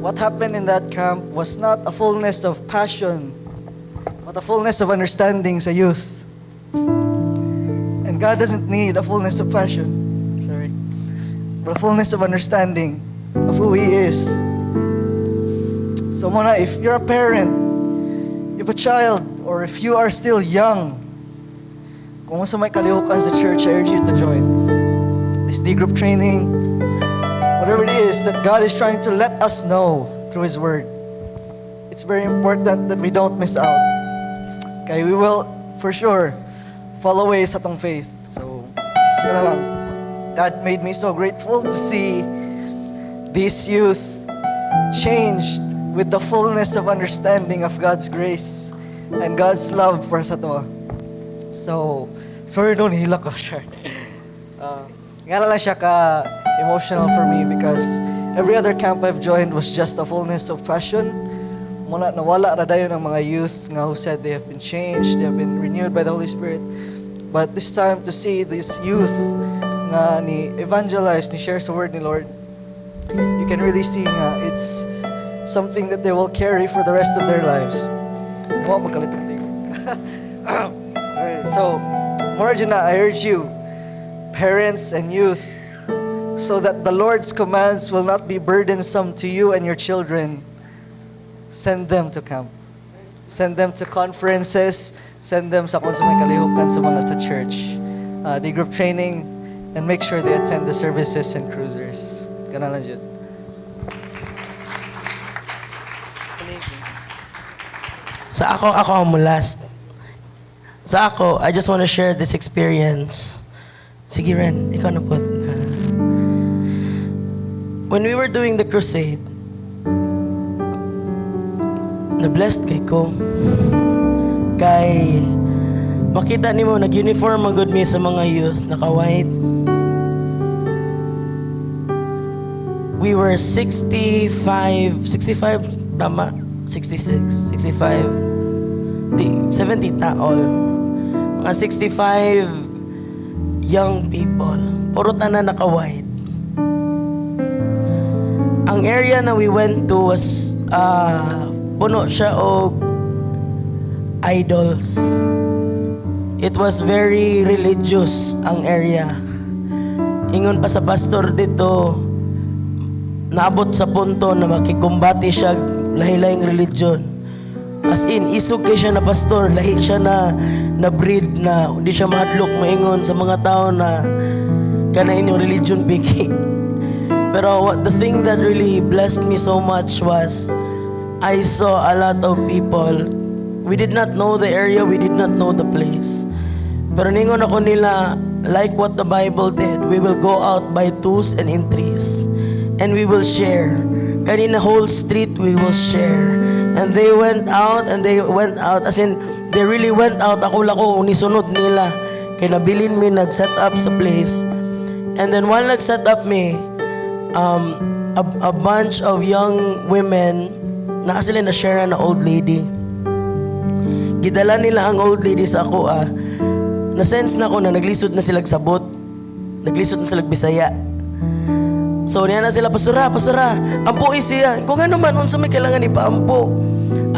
what happened in that camp was not a fullness of passion, but a fullness of understanding sa youth. And God doesn't need a fullness of passion, sorry, but a fullness of understanding of who He is. So muna, if you're a parent, if a child, or if you are still young, kung sa may kalihukan sa church, I urge you to join this D-group training, whatever it is that God is trying to let us know through His Word. It's very important that we don't miss out. Okay, we will, for sure, fall away sa tong faith. So, yun lang. God made me so grateful to see these youth changed with the fullness of understanding of God's grace and God's love for sa to. So, sorry no, nihila ko siya. Nga lang siya ka-emotional for me because every other camp I've joined was just a fullness of passion. Muna nawala ra dayon ang mga youth nga who said they have been changed, they have been renewed by the Holy Spirit. But this time to see this youth nga ni evangelize, ni share sa word ni Lord, you can really see nga it's something that they will carry for the rest of their lives. Wow, magkalitong tayo. Alright, so, more dyan na, I urge you, parents and youth, so that the Lord's commands will not be burdensome to you and your children, send them to camp. Send them to conferences, send them sa kung sa may kalihukan sa mga sa church, D-group training, and make sure they attend the services and cruisers. Ganun lang dyan. Sa ako ang last. Sa ako, I just want to share this experience. Sige Ren, ikaw na po. When we were doing the crusade, na-blessed kay ko. Kay, makita ni mo, nag-uniform ang good me sa mga youth, naka-white. We were 65, tama? 66, 65, 70 taol. Mga 65 young people. Puro tanan naka-white. Ang area na we went to was puno siya og idols. It was very religious ang area. Ingon pa sa pastor dito, naabot sa punto na makikumbati siya lahi-lahing religion. As in, isog kay siya na pastor, lahi siya na breed na hindi siya mahadlok maingon sa mga tao na kana inyong religion piki. Pero the thing that really blessed me so much was I saw a lot of people. We did not know the area, we did not know the place. Pero ningon ako nila, like what the Bible did, we will go out by twos and in threes. And we will share. Kanina whole street we will share. And they went out, as in, they really went out. Ako lako, unisunod nila. Kaya nabilin mi, nag-set up sa place. And then while nag-set up mi, a bunch of young women, na sila na-share na old lady. Gidala nila ang old lady sa ako, na-sense na ko na naglisod na sila sabot. Naglisod na sila Bisaya. So niya na sila, pasura, ampo siya. Kung ano man, unsa may kailangan ipaampo.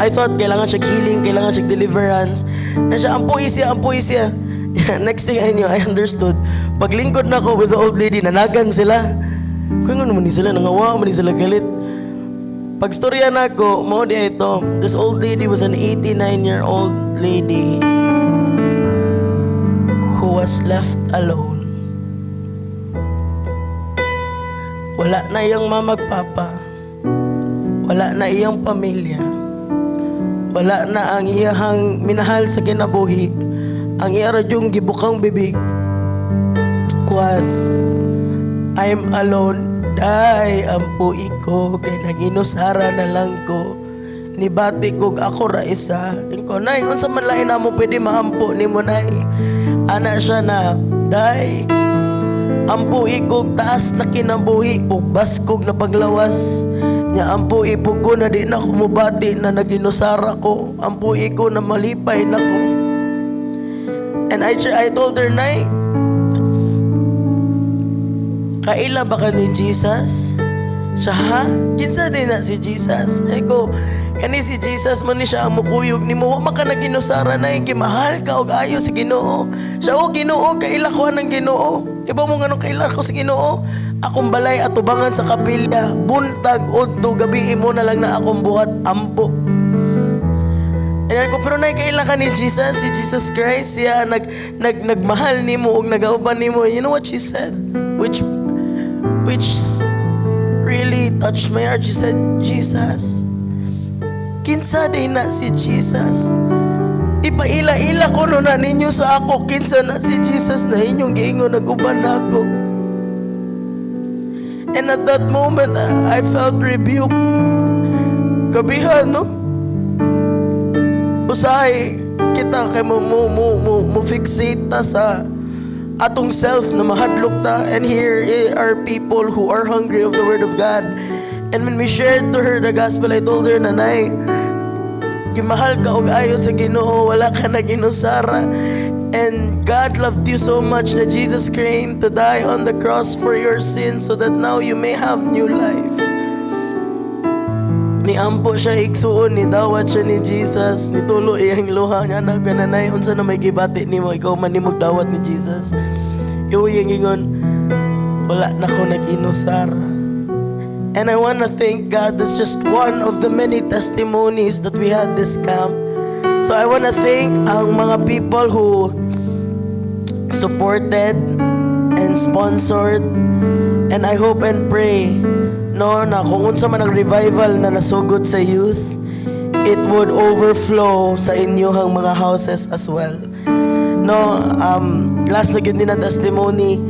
I thought kailangan siya healing, kailangan siya deliverance. And siya, ampo siya. Next thing I knew, I understood. Paglingkod na ako with the old lady, nanagan sila. Kung ano man ni sila, nangawa man ni sila galit. Pagstorya na ako, mo di ito. This old lady was an 89-year-old lady who was left alone. Wala na iyang mamagpapa. Wala na iyang pamilya. Wala na ang iyahang minahal sa kinabuhi. Ang iya radyong gibukang bibig was, I'm alone. Day, ampo iko, kay naginusara na lang ko. Nibati kog ako ra isa. Inko, nay, unsa man lain na mo pwede maampo ni mo, nay. Ana siya na, day, ampo ikog taas na kinabuhi, ug baskog na paglawas. Nya ampo ipog ko na di na kumubati na naginusara ko. Ampo iko na malipay na ko. And I told her, nay, kaila ba ka ni Jesus? Siya, ha? Kinsa din na si Jesus? Ay ko, kani si Jesus man ni siya ang mukuyog ni mo. Wa maka na ginusara na kimahal ka og ayo si Ginoo. Siya o Ginoo, kaila ko anang Ginoo. Iba mo nga kaila ko si Ginoo. Akong balay atubangan sa kapilya. Buntag udto gabi mo na lang na akong buhat ampo. Ayan ko, pero kaila ka ni Jesus, si Jesus Christ, siya nagmahal ni mo og nagauban ni mo. You know what she said? Which really touched my heart. She said, Jesus, kinsa din na si Jesus. Ipaila-ila ko no na ninyo sa ako, kinsa na si Jesus na inyong giingon naguban na ako. And at that moment, I felt rebuked. Kabihan, no? Usahay kita kay mo fixate ta sa atong self na mahadlok ta. And here are people who are hungry of the word of God. And when we shared to her the gospel, I told her, nanay, kimahal ka og ayo sa Ginoo, wala ka na ginusara. And God loved you so much that Jesus came to die on the cross for your sins so that now you may have new life. Ni ampo siya igsuon, ni dawat siya ni Jesus, ni tulo iyang luha niya na gananay, unsa na may gibati nimo, ikaw man ni magdawat ni Jesus. Iuyang ingon, wala na ko nag-inusara. And I want to thank God, that's just one of the many testimonies that we had this camp. So I want to thank ang mga people who supported and sponsored, and I hope and pray no na kung unsa man ang revival na nasugod sa youth, it would overflow sa inyong mga houses as well. No, last na gyud din na testimony,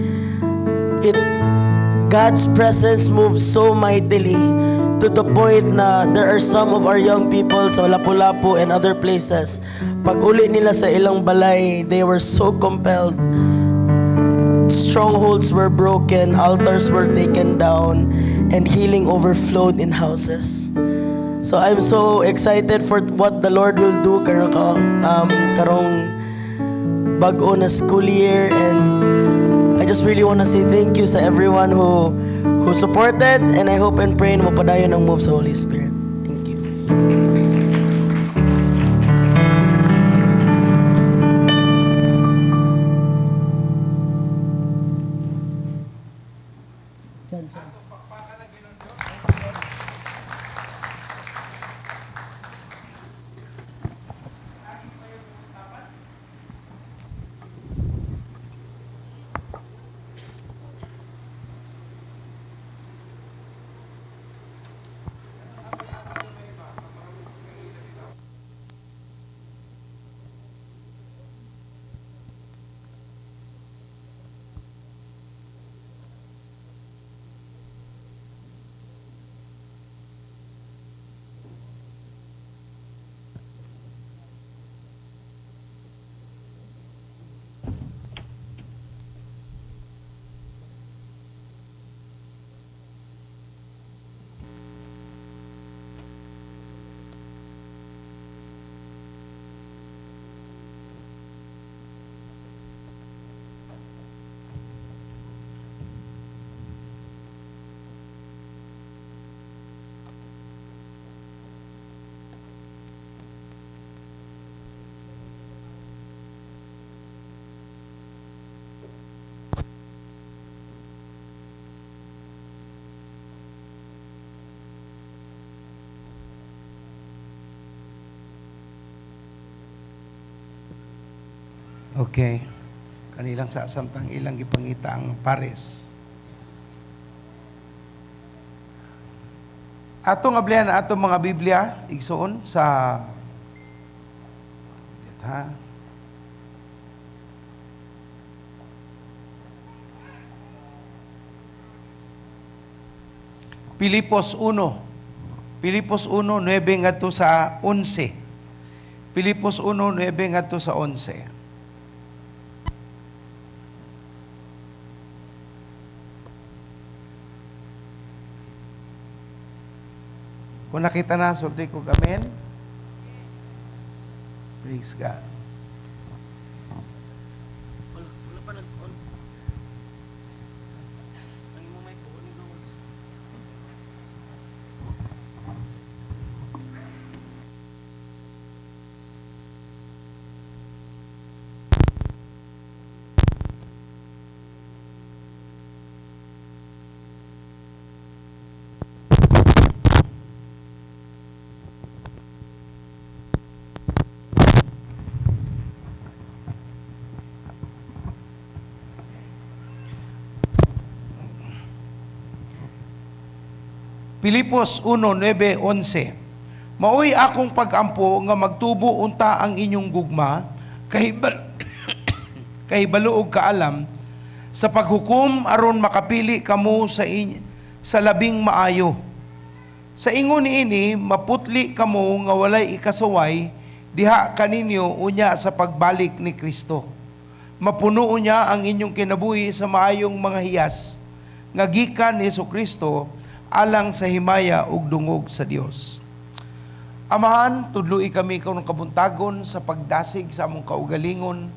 God's presence moves so mightily to the point na there are some of our young people sa Lapu-Lapu and other places, pag uli nila sa ilang balay, they were so compelled. Strongholds were broken, altars were taken down, and healing overflowed in houses. So I'm so excited for what the Lord will do karong bag-o na school year, and I just really want to say thank you sa everyone who supported, and I hope and pray na mapadayon ang move sa Holy Spirit. Thank you. Okay. Kanilang sa samtang ilang gipangita ang pares. Atong ablihan atong mga Biblia igsoon sa ha. Pilipos 1. Pilipos 1:9 ngadto sa 11. Pilipos 1:9 ngadto sa 11. Kung nakita na, sulti ko amen. Praise God. Pilipos 1:9-11. Maoy akong pagampo nga magtubo unta ang inyong gugma kahibalo og kaalam sa paghukom aron makapili kamo sa labing maayo. Sa ingon niini maputli kamo nga walay ikasaway diha kaninyo unya sa pagbalik ni Kristo. Mapuno unya ang inyong kinabuhi sa maayong mga hiyas nga gikan ni Jesucristo alang sa himaya ug dungog sa Dios. Amahan, tudloi kami kanong kabuntagon sa pagdasig sa among kaugalingon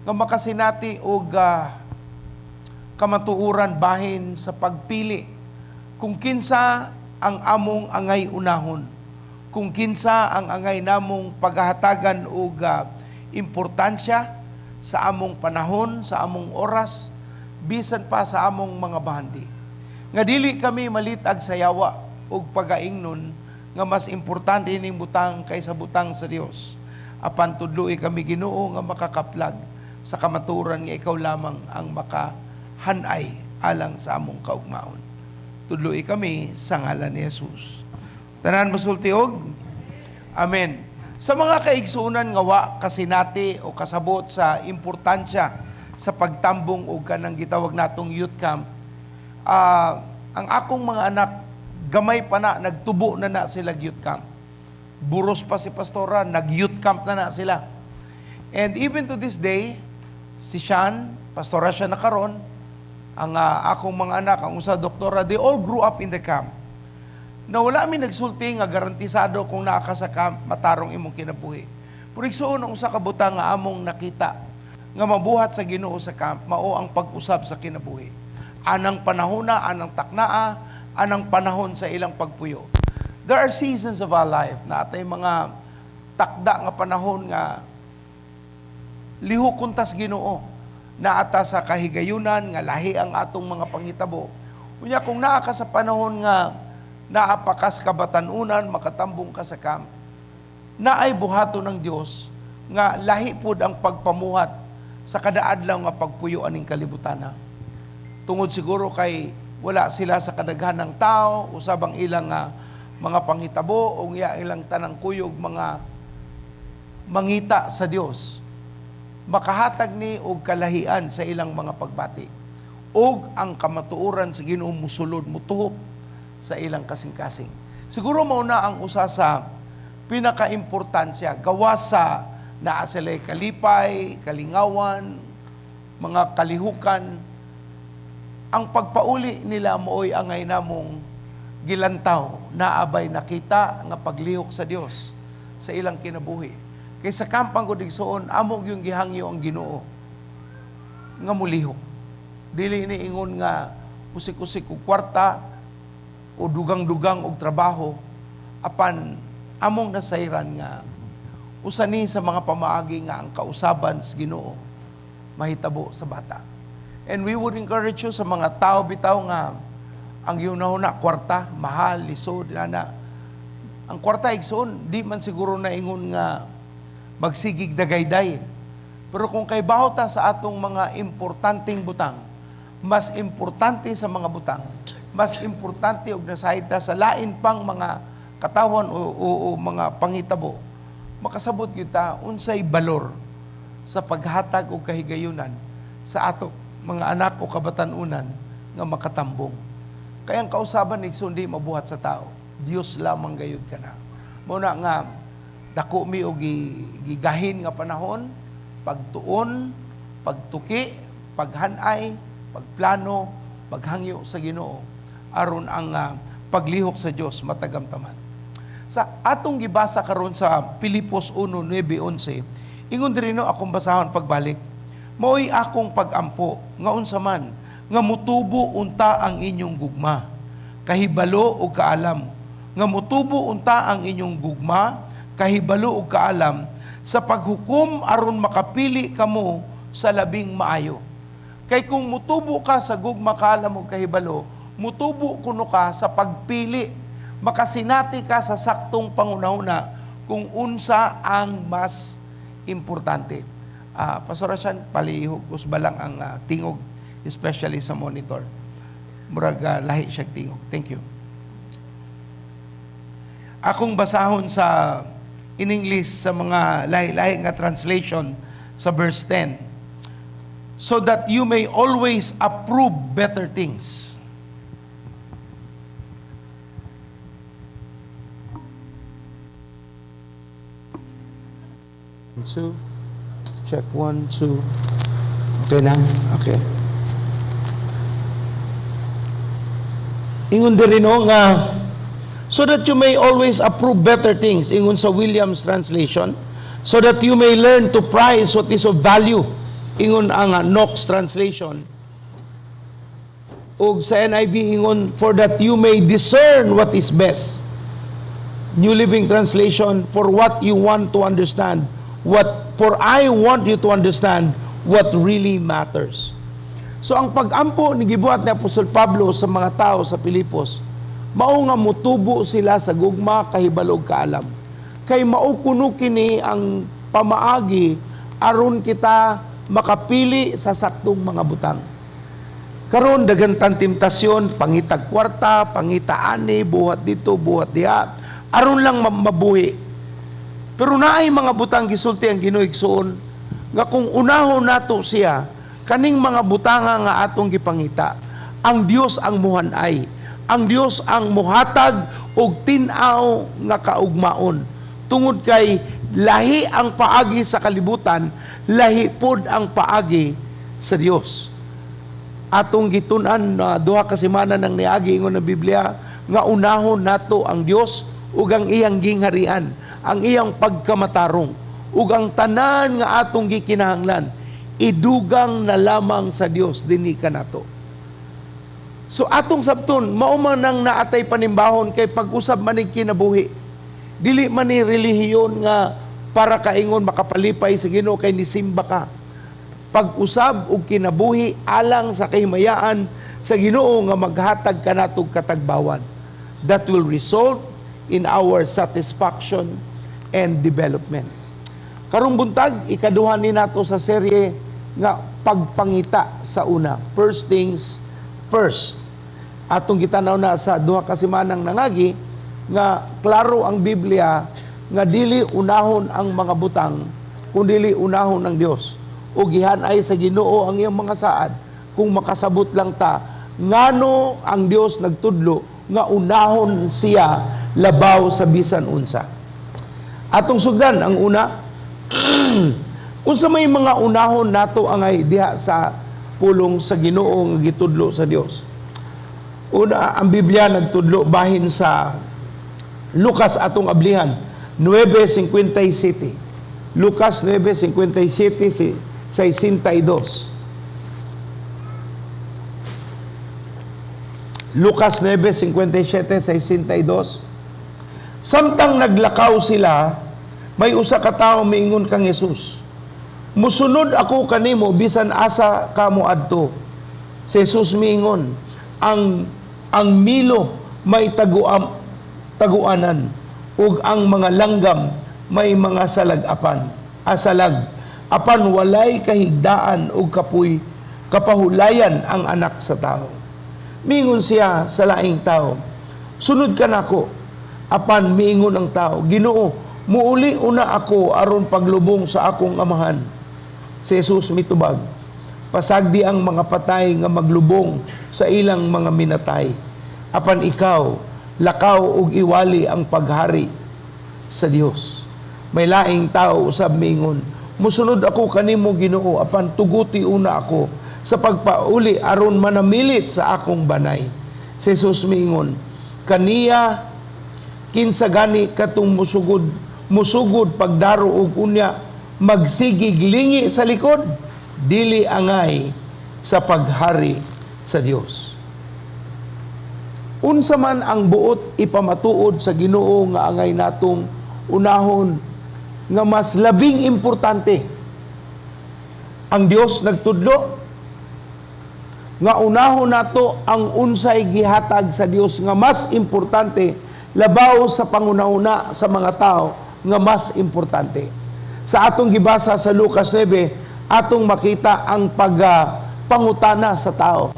nga makasinati og kamatuoran bahin sa pagpili kung kinsa ang among angay unahon, kung kinsa ang angay namong paghahatagan og importansya sa among panahon, sa among oras, bisan pa sa among mga bahandi. Nga dili kami malitag sa yawa ug pagaingnon nga mas importante ning butang kaysa butang sa Dios. Apan tudloi kami Ginoo nga makakaplag sa kamaturan nga ikaw lamang ang makahanay alang sa among kaugmaon. Tudloi kami sa ngalan ni Jesus. Tanan masulti og amen. Sa mga kaigsunan nga wa kasinati o kasabot sa importansya sa pagtambong og kanang gitawag natong youth camp, ang akong mga anak, gamay pa na, nagtubo na sila youth camp. Buros pa si Pastora, nag-youth camp na sila. And even to this day, si Sean, Pastora siya na karon, ang akong mga anak, ang usa doktora, they all grew up in the camp. Na wala mi nagsulti nga garantisado kung naa ka sa camp, matarong imong kinabuhi. Pero igsuon ang usa ka butang nga among nakita, nga mabuhat sa Ginoo sa camp, mao ang pag-usab sa kinabuhi. Anang panahona, anang taknaa, anang panahon sa ilang pagpuyo. There are seasons of our life na atay mga takda nga panahon nga lihok kuntas Ginoo na ata sa kahigayunan nga lahi ang atong mga panghitabo. Unya kung naa ka sa panahon nga naapakas ka batanunan, makatambong ka sa camp, naay buhato ng Dios nga lahi pud ang pagpamuhat sa kadaadlaw nga pagpuyo aning kalibutana. Tungod siguro kay wala sila sa kadaghan ng tao, usabang ilang mga panghitabo o ilang tanang kuyog mga mangita sa Dios. Makahatag ni og kalahian sa ilang mga pagbati. Og ang kamatuoran sa Ginoo musulod, mutuhop sa ilang kasing-kasing. Siguro mauna ang usa sa pinakaimportansya, gawas sa naa sila'y kalipay, kalingawan, mga kalihukan. Ang pagpauli nila mooy angay namong gilantaw na abay nakita nga paglihok sa Dios sa ilang kinabuhi. Kay sa kampang ko digsoon, amog yung gihangyo ang Ginoo nga mulihok. Dili ni ingon nga usik-usik og kwarta o dugang-dugang og trabaho, apan among nasayran nga usani sa mga pamaagi nga ang kausaban sa Ginoo mahitabo sa bata. And we would encourage you sa mga tao bitaw nga ang yunahuna kwarta, mahal, lisod, na. Ang kwarta igsoon, di man siguro na ingon nga magsigig dagayday. Pero kung kay bahota sa atong mga importanteng butang, mas importante sa mga butang, mas importante og nasahita sa lain pang mga katawan o mga pangitabo, makasabot kita unsay balor sa paghatag og kahigayunan sa ato mga anak o kabatanunan nga makatambong. Kaya ang kausaban ni hindi mabuhat sa tao, Dios lamang gayud kana. Muna nga dako mi og gigahin nga panahon, pagtuon, pagtuki, paghanay, pagplano, paghangyo sa Ginoo aron ang paglihok sa Dios matagamtaman. Sa atong gibasa karon sa Pilipos 1:9-11, ingon diri no akong basahon pagbalik. Mao'y akong pagampo nga unsa man nga mutubo unta ang inyong gugma, kahibalo o kaalam. Nga mutubo unta ang inyong gugma, kahibalo o kaalam sa paghukom aron makapili kamo sa labing maayo. Kay kung mutubo ka sa gugma, kaalam o kahibalo, mutubo kuno ka sa pagpili, makasinati ka sa saktong pangunahuna kung unsa ang mas importante. Pastor Ashan, palihugos ba lang ang tingog, especially sa monitor. Murag lahi siya tingog. Thank you. Akong basahon sa in English sa mga lahi-lahi nga translation sa verse 10. So that you may always approve better things. Two. Check 1, 2. Okay na? Okay. Ingon din rin nga, so that you may always approve better things, ingon sa Williams translation, so that you may learn to prize what is of value, ingon ang Knox translation. Ug sa NIV, ingon, for that you may discern what is best. New Living Translation, for what you want to understand, for I want you to understand what really matters. So ang pag-ampo ni gibuhat ni Apostol Pablo sa mga tao sa Pilipos, mao nga mutubo sila sa gugma, kahibalo ug kaalam. Kay mao kuno kini ang pamaagi aron kita makapili sa saktong mga butang. Karon dagantan temptasyon, pangitag kwarta, pangita ani, buhat dito, buhat diha, aron lang mabuhi. Pero naay mga butang gisulti ang Ginoo igsoon nga kung unahon nato siya kaning mga butanga nga atong gipangita, ang Dios ang muhanay, ang Dios ang muhatag og tin-aw nga kaugmaon. Tungod kay lahi ang paagi sa kalibutan, lahi pod ang paagi sa Dios. Atong gitun-an na duha ka semana nang niagi ingon ng Biblia nga unahon nato ang Dios ug ang iyang gingharian, ang iyang pagkamatarong, ug ang tanan nga atong gikinahanglan, idugang na lamang sa Dios dinhi kanato. So atong sabton, mao man nang naatay panimbahon kay pag-usab manig kinabuhi. Dili man ni relihiyon nga para kaingon makapalipay sa Ginoo kay nisimba ka. Pag-usab og kinabuhi alang sa kahimayaan sa Ginoo nga maghatag kanatog katagbawan. That will result in our satisfaction and development. Karong buntag, ikaduha ni nato sa serye nga pagpangita sa una. First things first. Atong gitanaw na sa duha ka semanang nangagi nga klaro ang Biblia nga dili unahon ang mga butang kundi unahon ang Dios. O gihanay sa Ginoo ang iyang mga saad kung makasabot lang ta ngano ang Dios nagtudlo nga unahon siya labaw sa bisan unsa. Atong sugdan ang una, unsa may mga unahon nato angay diha sa pulong sa Ginoo nga gitudlo sa Dios. Una, ang Biblia nagtudlo bahin sa Lucas atong ablihan 9:57. Lucas 9:57 62. Lucas 9:57-62. Samtang naglakaw sila, may usa ka tawo miingon kang Jesus, musunod ako kanimo bisan asa kamo adto. Si Jesus miingon, ang milo may taguanan ug ang mga langgam may mga salag. apan walay kahigdaan o kapahulayan ang anak sa tao. Miingon siya sa laing tao, sunod ka nako. Apan miingon ang tao, Ginoo, muuli una ako aron paglubong sa akong amahan. Si Jesus mitubag, pasagdi ang mga patay nga maglubong sa ilang mga minatay. Apan ikaw, lakaw ug iwali ang paghari sa Dios. May laing tao usab miingon, musunod ako kanimo Ginoo, apan tuguti una ako sa pagpauli aron manamilit sa akong banay. Si Jesus miingon, kaniya kinsa gani katong musugod pagdaro og unya magsigig lingi sa likod, dili angay sa paghari sa Dios. Unsa man ang buot ipamatuod sa Ginoo nga angay natong unahon nga mas labing importante. Ang Dios nagtudlo nga unahon nato ang unsay gihatag sa Dios nga mas importante labaw sa pangunahuna sa mga tao nga mas importante. Sa atong gibasa sa Lucas 9, atong makita ang pangutana sa tao.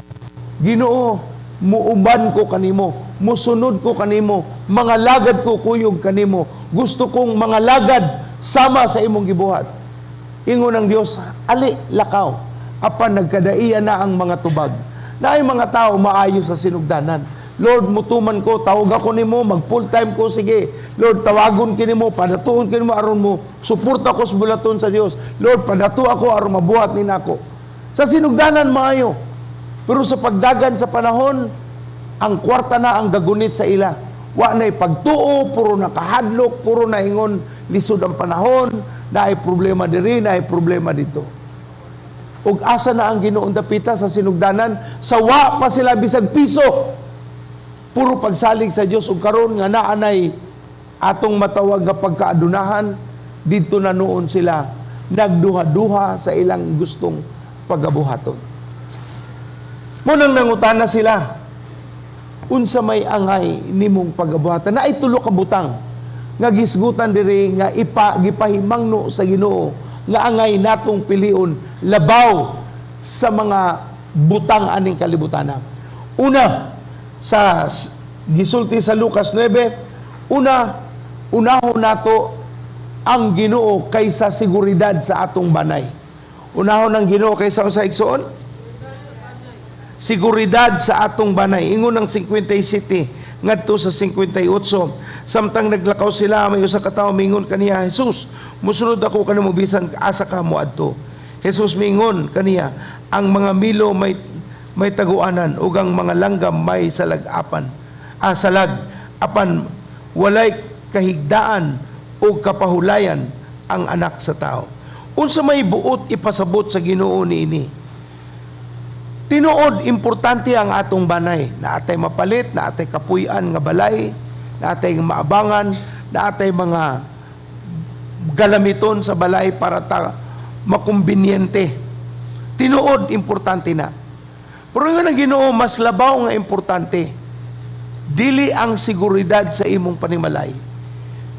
Ginoo, muuban ko kanimo, musunod ko kanimo, mga lagad ko kuyog kanimo. Gusto kong mga lagad sama sa imong gibuhat. Ingon ng Dios, ali lakaw. Apan nagkadaiya na ang mga tubag. Na ay mga tao maayo sa sinugdanan. Lord, mutuman ko, tawag ako nimo, mag full time ko, sige. Lord, tawagon kinimo, padatuon kinimo aron mo, suporta ko sa bulaton sa Dios. Lord, padatu ako aron mabuhat ni nako. Sa sinugdanan maayo. Pero sa pagdagan sa panahon, ang kwarta na ang gagunit sa ila. Wa na'y pagtuo, puro nakahadlok, puro na ingon lisod ang panahon, na ay problema diri, na ay problema dito. Ug asa na ang Ginoong dapita sa sinugdanan, sawa pa sila bisag piso. Puro pagsalig sa Dios ug karon nga naanay atong matawag nga pagkaadunahan, didto na noon sila nagduha-duha sa ilang gustong pagabuhaton. Munang nangutana sila, unsa may angay nimong pagabuhatan? Na ay tulo ka butang nga gisgutan diri nga gipahimangno sa Ginoo nga angay natong pilion labaw sa mga butang aning kalibutana. Una, sa gisulti sa Lucas 9, unahon nato ang Ginoo kaysa seguridad sa atong banay. Unahon ang Ginoo kaysa sa igsoon? Seguridad sa atong banay. Ingon ng 57 ngadto sa 58. Samtang naglakaw sila, may usa ka tawo mingon kaniya, Jesus, musunod ako kanimo bisan asa ka moadto. Jesus mingon kaniya, ang mga milo may taguanan ug ang mga langgam may salag apan walay kahigdaan o kapahulayan ang anak sa tao. Unsa may buot ipasabot sa Ginoo niini? Tinuod importante ang atong banay, na atay mapalit, na atay kapuy-an nga balay, na atay maabangan, na atay mga galamiton sa balay para makumbinyente. Tinuod importante na. Pero nga ang Ginoo mas labaw nga importante. Dili ang seguridad sa imong panimalay.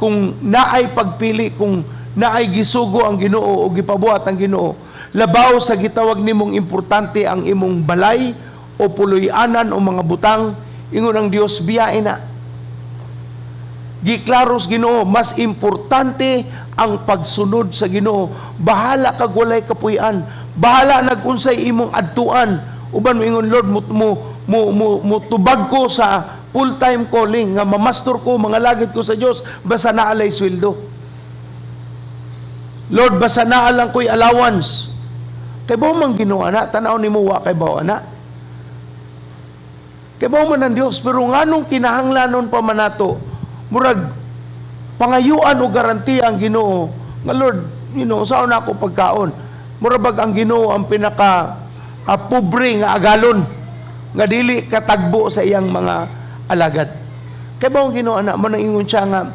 Kung naay pagpili, kung naay gisugo ang Ginoo o gipabuhat ang Ginoo, labaw sa gitawag nimong importante ang imong balay o puloy-anan o mga butang, ingon ang Dios biyain na. Giklaros Ginoo, mas importante ang pagsunod sa Ginoo. Bahala kag walay kapuy-an. Bahala nagunsay imong adtuan. Uban mo ingon, Lord, mo tubag ko sa full-time calling, nga mamastor ko, mga lagit ko sa Dios, basta naalay sweldo. Lord, basta naalang ko'y allowance. Kay ba man ginawa na, tanaw ni mo wa kay ba na? Kay ba man ang Dios, pero nganong kinahanglanon pa man nato, murag pangayuan o garantiya ang Ginoo nga Lord, saan na ako pagkaon? Murabag ang Ginoo ang pinaka pobre nga agalon nga dili katagbo sa iyang mga alagad. Kay ba ang Ginoo na man ingon siya nga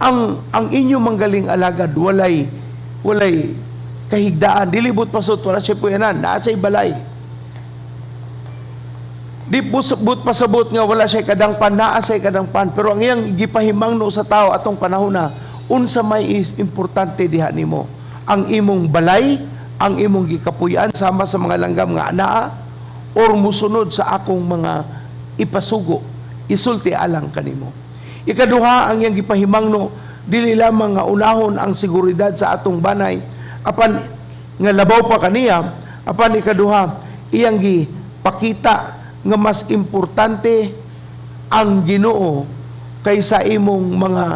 ang inyo manggaling alagad walay kahigdaan, dilibot pasot, wala siya puyanan, naa siya balay. Di but pasabot nga wala siya kadangpan, naa siya kadangpan, pero ang iyang gipahimangno sa tao atong panahon na, unsa may importante diha nimo. ang imong balay, ang imong gikapuy-an sama sa mga langgam nga anaa, or musunod sa akong mga ipasugo, isulti alang kanimo. Ikaduha, ang iyang gipahimangno, dili lamang nga unahon ang seguridad sa atong banay, apan nga labaw pa kaniya, apan ikaduha, iyang gipakita nga mas importante ang Ginoo kaysa imong mga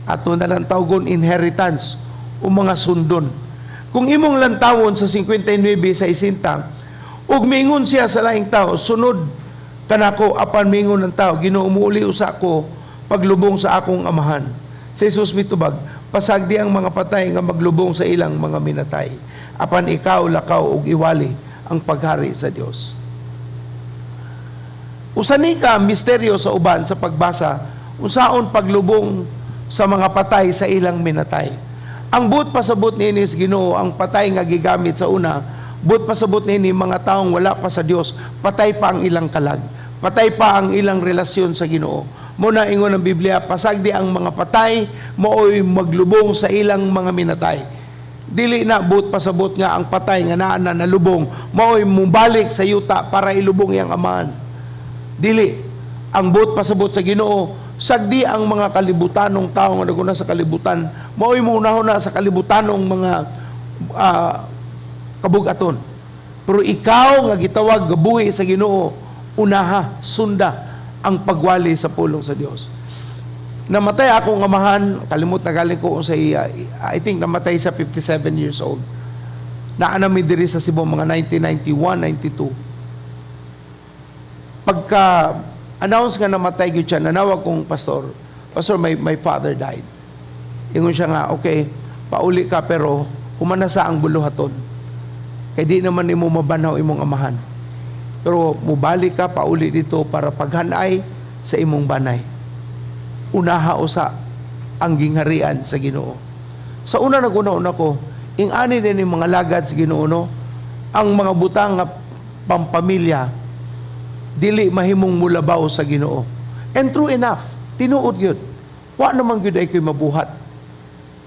ato na lang tawgon inheritance o mga sundon. Kung imong lantawon sa 59 sa isinta, ug mingon siya sa laing tao, sunod kanako apan mingon ng tao, Ginoo muuli usa ko paglubong sa akong amahan. Sa Jesus mitubag, pasagdi ang mga patay nga maglubong sa ilang mga minatay. Apan ikaw lakaw ug iwali ang paghari sa Dios. Usani ka misteryo sa uban sa pagbasa, unsaon paglubong sa mga patay sa ilang minatay. Ang buot pasabot niini sa Ginoo, ang patay nga gigamit sa una, buot pasabot niini mga taong wala pa sa Dios, patay pa ang ilang kalag, patay pa ang ilang relasyon sa Ginoo. Muna ingon ng Biblia, pasagdi ang mga patay maoy maglubong sa ilang mga minatay. Dili na buot pasabot nga ang patay nga naa na nalubong maoy mubalik sa yuta para ilubong iyang amahan. Dili, ang buot pasabot sa Ginoo, sagdi ang mga kalibutanong tao nga naguna sa kalibutan, maoy munahon na sa kalibutanong mga kabugaton. Pero ikaw nga gitawag gabuhi sa Ginoo, unaha, sunda ang pagwali sa pulong sa Dios. Namatay akong amahan, kalimot na galing ko sa iya, I think namatay sa 57 years old. Naanami diri sa Cebu mga 1991, 92. Pagka-announce nga namatay gyud siya, nanawag kong pastor, my father died. Ingon siya nga, okay, pauli ka pero humana sa ang buluhaton. Kaya di naman imo mabanaw imong amahan. Pero mubalik ka, pauli dito para paghanay sa imong banay. Unaha usa ang gingharian sa Ginoo. Sa una naguna-una ko, ing-ani din yung mga lagad sa Ginoo, no? Ang mga butang nga pampamilya, dili mahimong mulabaw sa Ginoo. And true enough, tinuod yun. Wa naman yun ay ko'y mabuhat.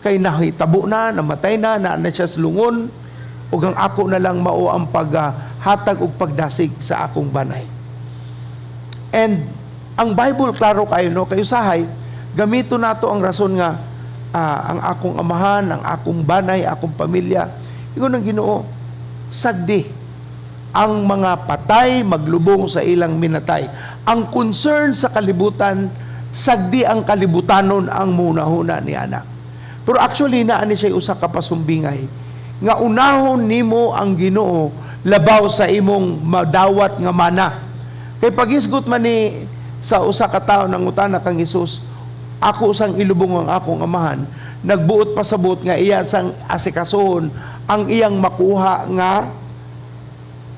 Kay nahitabo na, namatay na siya sa lungon, ug ang ako na lang mao ang paghatag ug pagdasig sa akong banay. And ang Bible klaro kayo, no? Kayo sahay, gamito nato ang rason nga ang akong amahan, ang akong banay, akong pamilya. Ingon ang Ginoo, sagdi ang mga patay maglubong sa ilang minatay. Ang concern sa kalibutan, sagdi ang kalibutanon ang munahuna ni anak. Pero actually naani siya usa ka pasumbingay nga unahon nimo ang Ginoo labaw sa imong madawat nga mana. Kay pagisgot man ni sa usa ka tawo nangutana kang Hesus, ako usang ilubong ang akong amahan, nagbuot pasabot nga iya sang asikasuhon ang iyang makuha nga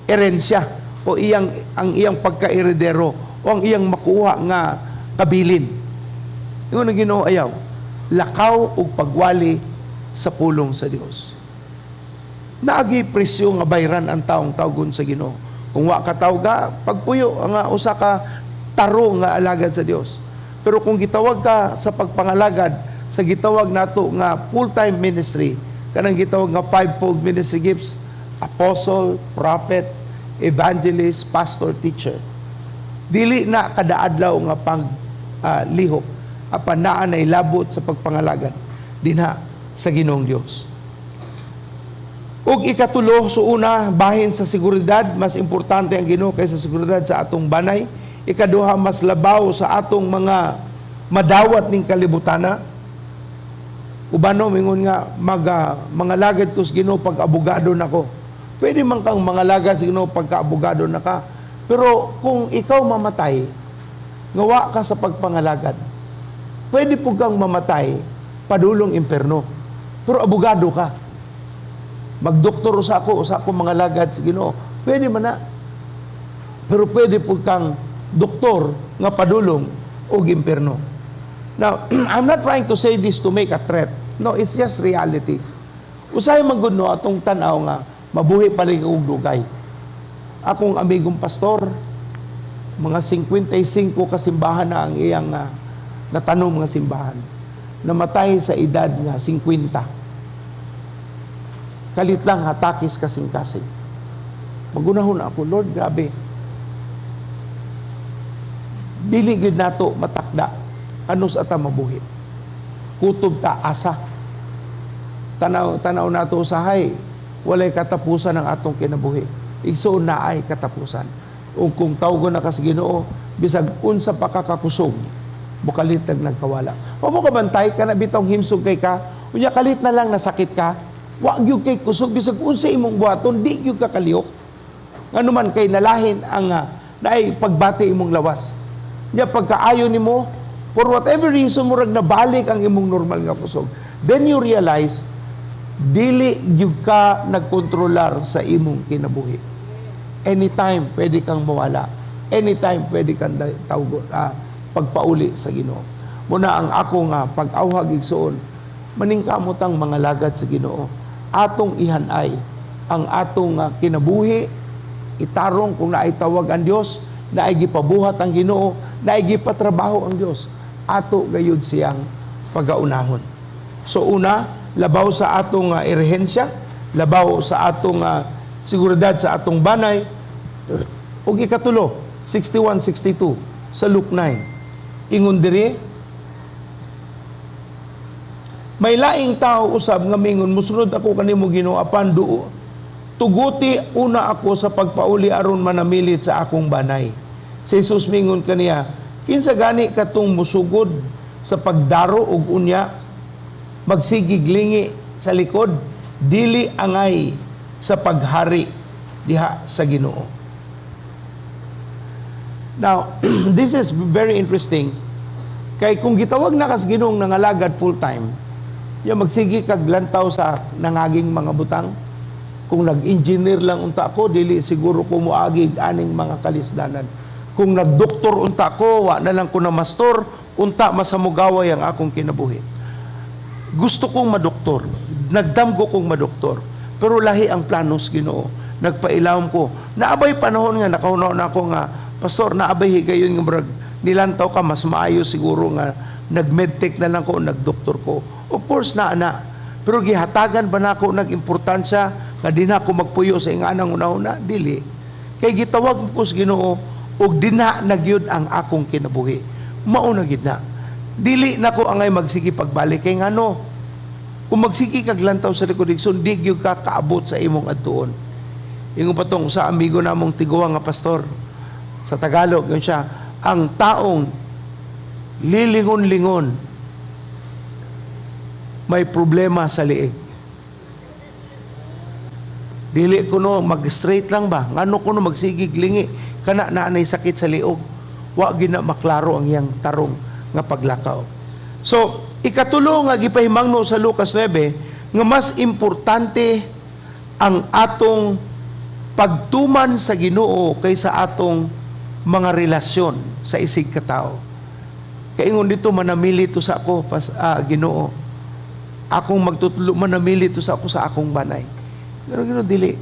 erensya o ang iyang pagka-eredero o ang iyang makuha nga kabilin. Ingon ang Ginoo ayaw, lakaw ug pagwali sa pulong sa Dios. Naagi presyo nga bayran ang taong tawgon sa Ginoo. Kung wa ka tawga, pagpuyo nga usa ka taro nga alagad sa Dios. Pero kung gitawag ka sa pagpangalagad, sa gitawag nato nga full-time ministry, kanang gitawag nga fivefold ministry gifts, apostle, prophet, evangelist, pastor, teacher. Dili na kadaadlaw nga lihok, apan naa na ilabot sa pagpangalagad dinha sa Ginoong Dios. Ug ikatulo, so una, bahin sa seguridad, mas importante ang Ginoo kaysa seguridad sa atong banay. Ikaduha, mas labaw sa atong mga madawat ning kalibutana. Ubano mingon nga mga lagad ko sa Ginoo pag abogado nako. Pwede man kang mga lagad sa Ginoo pagka abogado na ka. Pero kung ikaw mamatay, ngawa ka sa pagpangalagad, pwede po kang mamatay padulong imperno. Pero abogado ka. Magdoktor sa ako mga lagad sa Ginoo. Pwede man na. Pero pwede po kang doktor nga padulong o imperno. Now, I'm not trying to say this to make a threat. No, it's just realities. Usay man gud no atong tan-aw nga mabuhi palig og dugay. Akong amigong pastor, mga 55 kasimbahan na ang iyang natanom nga simbahan. Namatay sa edad nga 50. Kalit lang hatakis kasing-kasing. Magunahon ako, Lord, grabe. Dili gid nato matakda anus ata mabuhi. Kutob ta asa. Tanaw nato usahay, walay katapusan ang atong kinabuhi. Igsoon na ay katapusan. O kung tawgon na kas Ginoo, bisag unsa pa kakakusog, bukalit nagkawala. O mo kabantay ka na bitong himsog kay ka, unya kalit na lang nasakit ka, wa gyud kay kusog bisag unsa imong buhaton, di gyud ka kaliyok. Ngano man kay nalahin ang naay pagbati imong lawas. Nya pagkaayo nimo, for whatever reason murag nabalik ang imong normal nga kusog. Then you realize dili gyud ka nagkontrolar sa imong kinabuhi. Anytime pwede kang mawala. Anytime pwede kang pagpauli sa Ginoo. Muna ang ako nga pag-awhag igsoon, maningkamotang mga lagad sa Ginoo. Atong ihanay ang atong kinabuhi, itarong kung naay tawag ang Dios, naay gipabuhat ang Ginoo, naay gipatrabaho ang Dios. Ato gayud siyang pagaunahon. So una, labaw sa atong erhensya, labaw sa atong seguridad sa atong banay, ug ikatulo, 61-62 sa Luke 9. Ingon diri, may laing tao usab nga mingon, musunod ako kanimo Ginoo apan duo. Tuguti una ako sa pagpauli aron manamilit sa akong banay. Si Jesus mingon kaniya, kinsa gani katong musugod sa pagdaro ug unya magsigiglingi sa likod, dili angay sa paghari diha sa Ginoo. Now, this is very interesting. Kay kung gitawag na kas Ginoong nangalagad full time, yung magsigi kag lantaw sa nangaging mga butang, kung nag-engineer lang unta ko, dili siguro ko muagig aning mga kalisdanan. Kung nagdoktor unta ko, wa na lang ko na mastor, unta masamugaway ang akong kinabuhi. Gusto kong madoktor, nagdamgo kong madoktor, pero lahi ang planos Ginoo. Nagpailam ko, naabay panahon nga, nakahunaw na ako nga, Pastor, naabay higayon nga brag, nilantaw ka, mas maayo siguro nga, nag-medtech na lang ko, nagdoktor ko. Of course na, pero gihatagan ba na ako nag-importansya, nga di na ako magpuyo sa inganang una-una? Dili. Kay gitawag ko sa Ginoo, og dina nagyud ang akong kinabuhi. Mauna gid na. Dili na ko angay magsigi pagbalik. Kay ngano, kung magsigi kag lantaw sa likod igsoon, di gyud ka kaabot sa imong adtuon. Ingon pa tong sa amigo namong tiguwa nga pastor, sa Tagalog, yun siya, ang taong lilingon-lingon may problema sa liig. Dili ko no, mag-straight lang ba? Ngano ko no, magsigig lingi, kana naanay sakit sa liog. Wa gina maklaro ang iyang tarong nga paglakaw. So, ikatulo nga gipahimangno sa Lucas 9, nga mas importante ang atong pagtuman sa Ginoo kaysa atong mga relasyon sa isig katao. Kaingon dito, manamili to sa ako, Ginoo. Akong magtutulo, manamili to sa ako sa akong banay. Pero Ginoo, dili.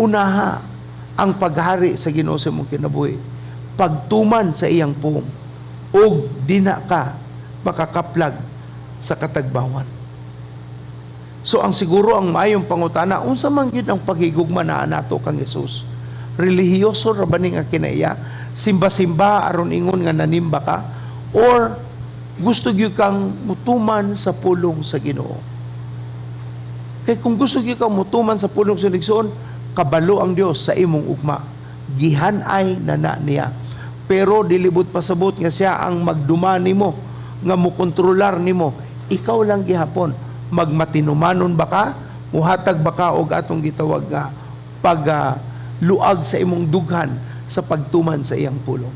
Unaha ang paghari sa Ginoo sa imong kinabuhi. Pagtuman sa iyang puong. O di na ka makakaplag sa katagbawan. So ang siguro ang maayong pangutana, unsa man gyud ang paghigugma na nato kang Hesus? Relihiyoso ra ba ning kinaiya? Simba-simba aron ingon nga nanimba ka? Or gusto gyud kang mutuman sa pulong sa Ginoo? Kay kung gusto gyud kang mutuman sa pulong sa Igsoon, kabalo ang Dios sa imong ugma. Gihanay na niya. Pero dilibot pasabot nga siya ang magduma nimo, nga mukontrolar nimo. Ikaw lang gihapon, magmatinumanon ba ka? Muhatag ba ka og atong gitawag nga luag sa imong dughan sa pagtuman sa iyang pulong.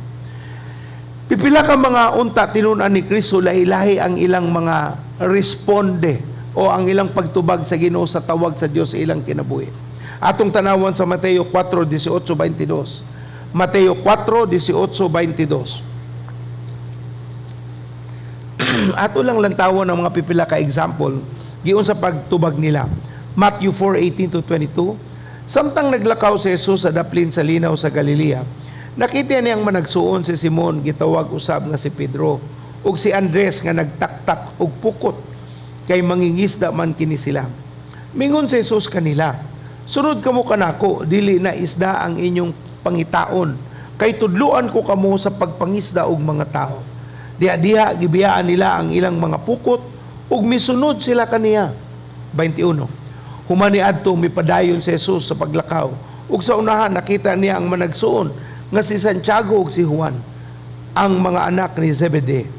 Pipila ka mga unta tinunan ni Kristo, lahi-lahi ang ilang mga responde o ang ilang pagtubag sa Ginoo sa tawag sa Dios sa ilang kinabuhi. Atong tanawan sa Mateo 4:18-22. Mateo 4:18-22. Ato lang lantawon ang mga pipila ka example giun sa pagtubag nila. Matthew 4:18-22. Samtang naglakaw si Jesus sa daplin sa linaw sa Galilea, nakita niyang managsuon si Simon, gitawag usab nga si Pedro, ug si Andres nga nagtaktak og pukot, kay mangingisda man kini sila. Mingon si Jesus kanila, sunod kamo kanako, dili na isda ang inyong pangitaon, kay tudluan ko kamo sa pagpangisda og mga tao. Diha-diha gibiyaan nila ang ilang mga pukot, ug misunod sila kaniya. 21. Humani adto mipadayon si Jesus sa paglakaw, ug sa unahan nakita niya ang managsuon nga si Santiago ug si Juan, ang mga anak ni Zebedee.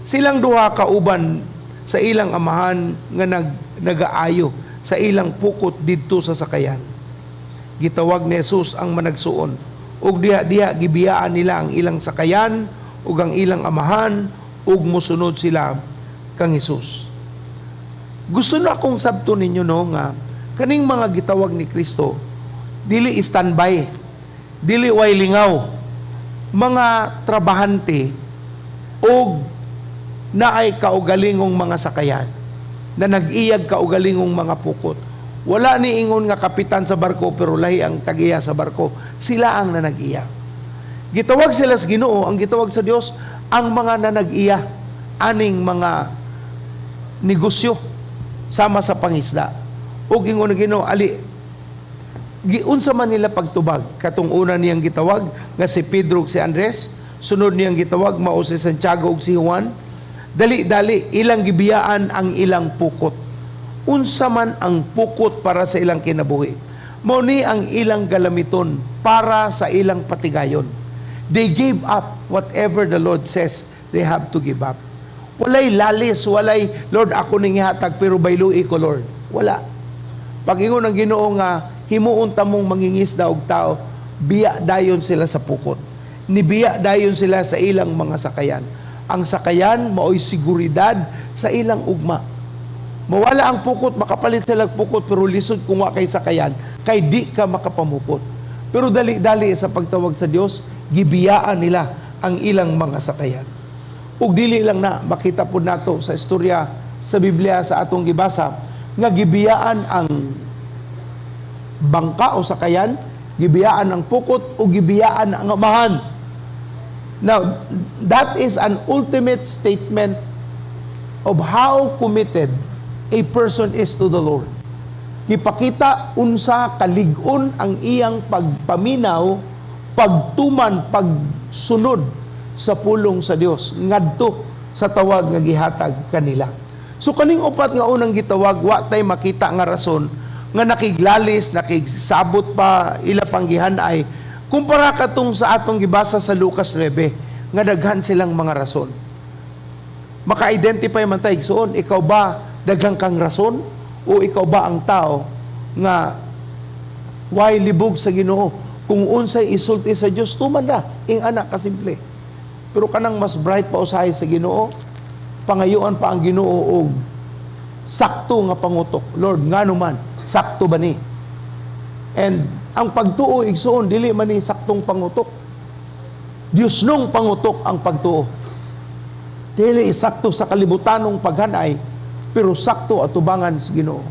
Silang duha kauban sa ilang amahan nga nagaayo sa ilang pukot didto sa sakayan. Gitawag ni Jesus ang managsuon, ug diha-diha gibiyaan nila ang ilang sakayan ug ang ilang amahan, ug mosunod sila kang Jesus. Gusto na akong sabto ninyo no nga kaning mga gitawag ni Kristo dili standby, dili way lingaw, mga trabahante ug naay kaugalingong mga sakayan na nag-iyag kaugalingong mga pukot. Wala ni ingon nga kapitan sa barko pero lahi ang tag-iya sa barko. Sila ang nanag-iya. Gitawag sila sa Ginoo, ang gitawag sa Dios ang mga nanag-iya, aning mga negosyo sama sa pangisda. O gingon ng Ginoo, ali giunsa man nila pagtubag. Katong una niyang gitawag nga si Pedro ug si Andres, sunod niyang gitawag mao si Santiago ug si Juan. Dali-dali ilang gibiyaan ang ilang pukot. Unsa man ang pukot para sa ilang kinabuhi, mao ni ang ilang galamiton para sa ilang patigayon. They gave up whatever the Lord says they have to give up. Walay lalis, walay, Lord, ako ning ihatag pero baylui ko, Lord. Wala. Pag-ingon ng Ginoo nga himuon ta mong mangingisda og tao, biya dayon sila sa pukot. Nibiya dayon sila sa ilang mga sakayan. Ang sakayan mao'y seguridad sa ilang ugma. Mawala ang pukot, makapalit sila pukot, pero lisod kung wa kay sakayan, kay di ka makapamukot. Pero dali-dali sa pagtawag sa Dios, gibiyaan nila ang ilang mga sakayan. Ug dili lang na, makita po nato sa istorya sa Biblia sa atong gibasa, nga gibiyaan ang bangka o sakayan, gibiyaan ang pukot, o gibiyaan ang amahan. Now, that is an ultimate statement of how committed a person is to the Lord. Gipakita unsa kalig-on ang iyang pagpaminaw, pagtuman, pagsunod sa pulong sa Dios ngadto sa tawag nga gihatag kanila. So kaning upat nga unang gitawag, wa tay makita nga rason nga nakiglalis, nakigsabot pa ila panggihan-ay kumpara katong sa atong gibasa sa Lucas 9 nga daghan silang mga rason. Maka-identify man tay igsoon, ikaw ba daghang kang rason o ikaw ba ang tao nga way libog sa Ginoo? Kung unsay isulti sa Dios tuman na ing anak kasimple. Pero kanang mas bright pa usahay sa Ginoo, pangayuan pa ang Ginoo og sakto nga pangutok. Lord, ngano man sakto ba ni? And ang pagtuo igsoon dili man ni saktong pangutok. Dios nung pangutok ang pagtuo. Dili sakto sa kalibutanong paghanay, pero sakto at tubangan sa Ginoo.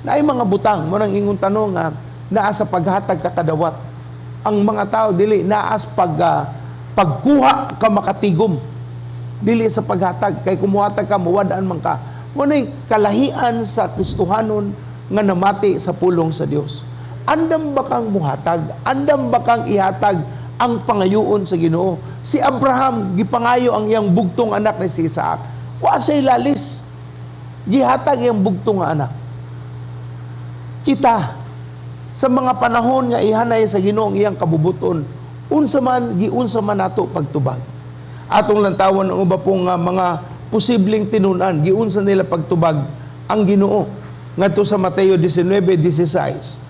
Naay mga butang mo nang ingon tanong nga naa sa paghatag kakadawat. Ang mga tao dili naas pagkuha ka makatigom. Dili sa paghatag kay kumuhatag ka muwad-an man ka. Mo nay kalahian sa Kristohanon nga namati sa pulong sa Dios. Andam ba kang muhatag? Andam ba kang ihatag ang pangayuon sa Ginoo? Si Abraham gipangayo ang iyang bugtong anak ni si Isaac. Wa siya lalis. Gihatag iyang bugtong nga anak. Kita sa mga panahon nga ihanay sa Ginoo ang iyang kabubuton, unsa man nato pagtubag. Atong lantawon ang uba pong mga posibleng tinunan, giunsa nila pagtubag ang Ginoo. Ngadto sa Mateo 19:16.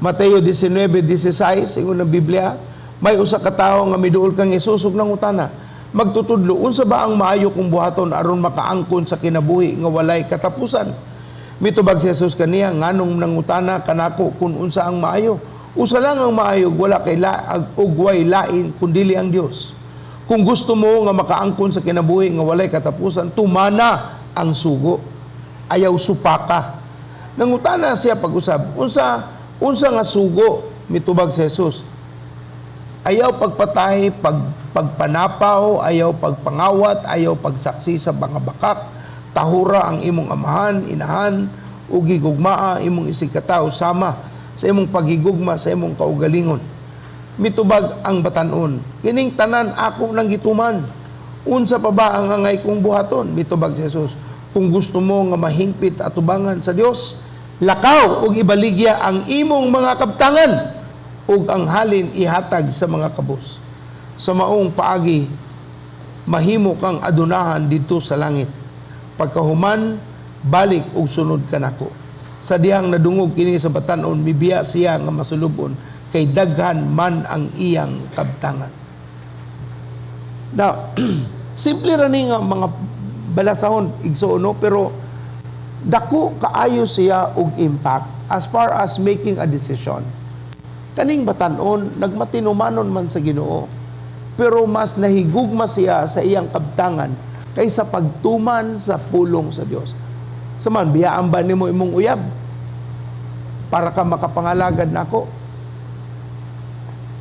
Mateo 19:16 ingon ng Biblia, may usa ka tawo nga miduol kang isusog ng utana. Magtutudlo, unsa ba ang maayo kong buhaton aron makaangkon sa kinabuhi nga walay katapusan? Mitubag si Jesus kaniya, nganong nangutana kanako kung unsa ang maayo? Usa lang ang maayo, wala kay ugway lain kundili ang Dios. Kung gusto mo nga makaangkon sa kinabuhi nga walay katapusan, tumana ang sugo. Ayaw supaka. Nangutana siya pag-usab, unsa nga sugo? Mitubag si Jesus. Ayaw pagpatay, pagpanapaw, ayaw pagpangawat, ayaw pagsaksi sa mga bakak, tahura ang imong amahan, inahan, ug higugmaa imong isig katawo sama sa imong paghigugma sa imong kaugalingon. Mitubag ang batan-on, kining tanan ako nang gituman. Unsa pa ba ang angay kong buhaton? Mitubag si Jesus. Kung gusto mo nga mahingpit atubangan sa Dios, lakaw ug ibaligya ang imong mga kabtangan ug ang halin ihatag sa mga kabus. Sa maong paagi mahimo kang adunahan didto sa langit. Pagkahuman balik ug sunod ka nako. Sa dihang nadungog kini sa batan-on, mibiya siya nga masulubon kay daghan man ang iyang kabtangan. Now, simple ra ni nga mga balasahon igsuon, no? Pero dako kaayo siya og impact as far as making a decision. Kaning batan-on nagmatinumanon man sa Ginoo, pero mas nahigugma siya sa iyang kabtangan kaysa pagtuman sa pulong sa Dios. Saman biyaan ba nimo imong uyab para ka makapangalagad nako?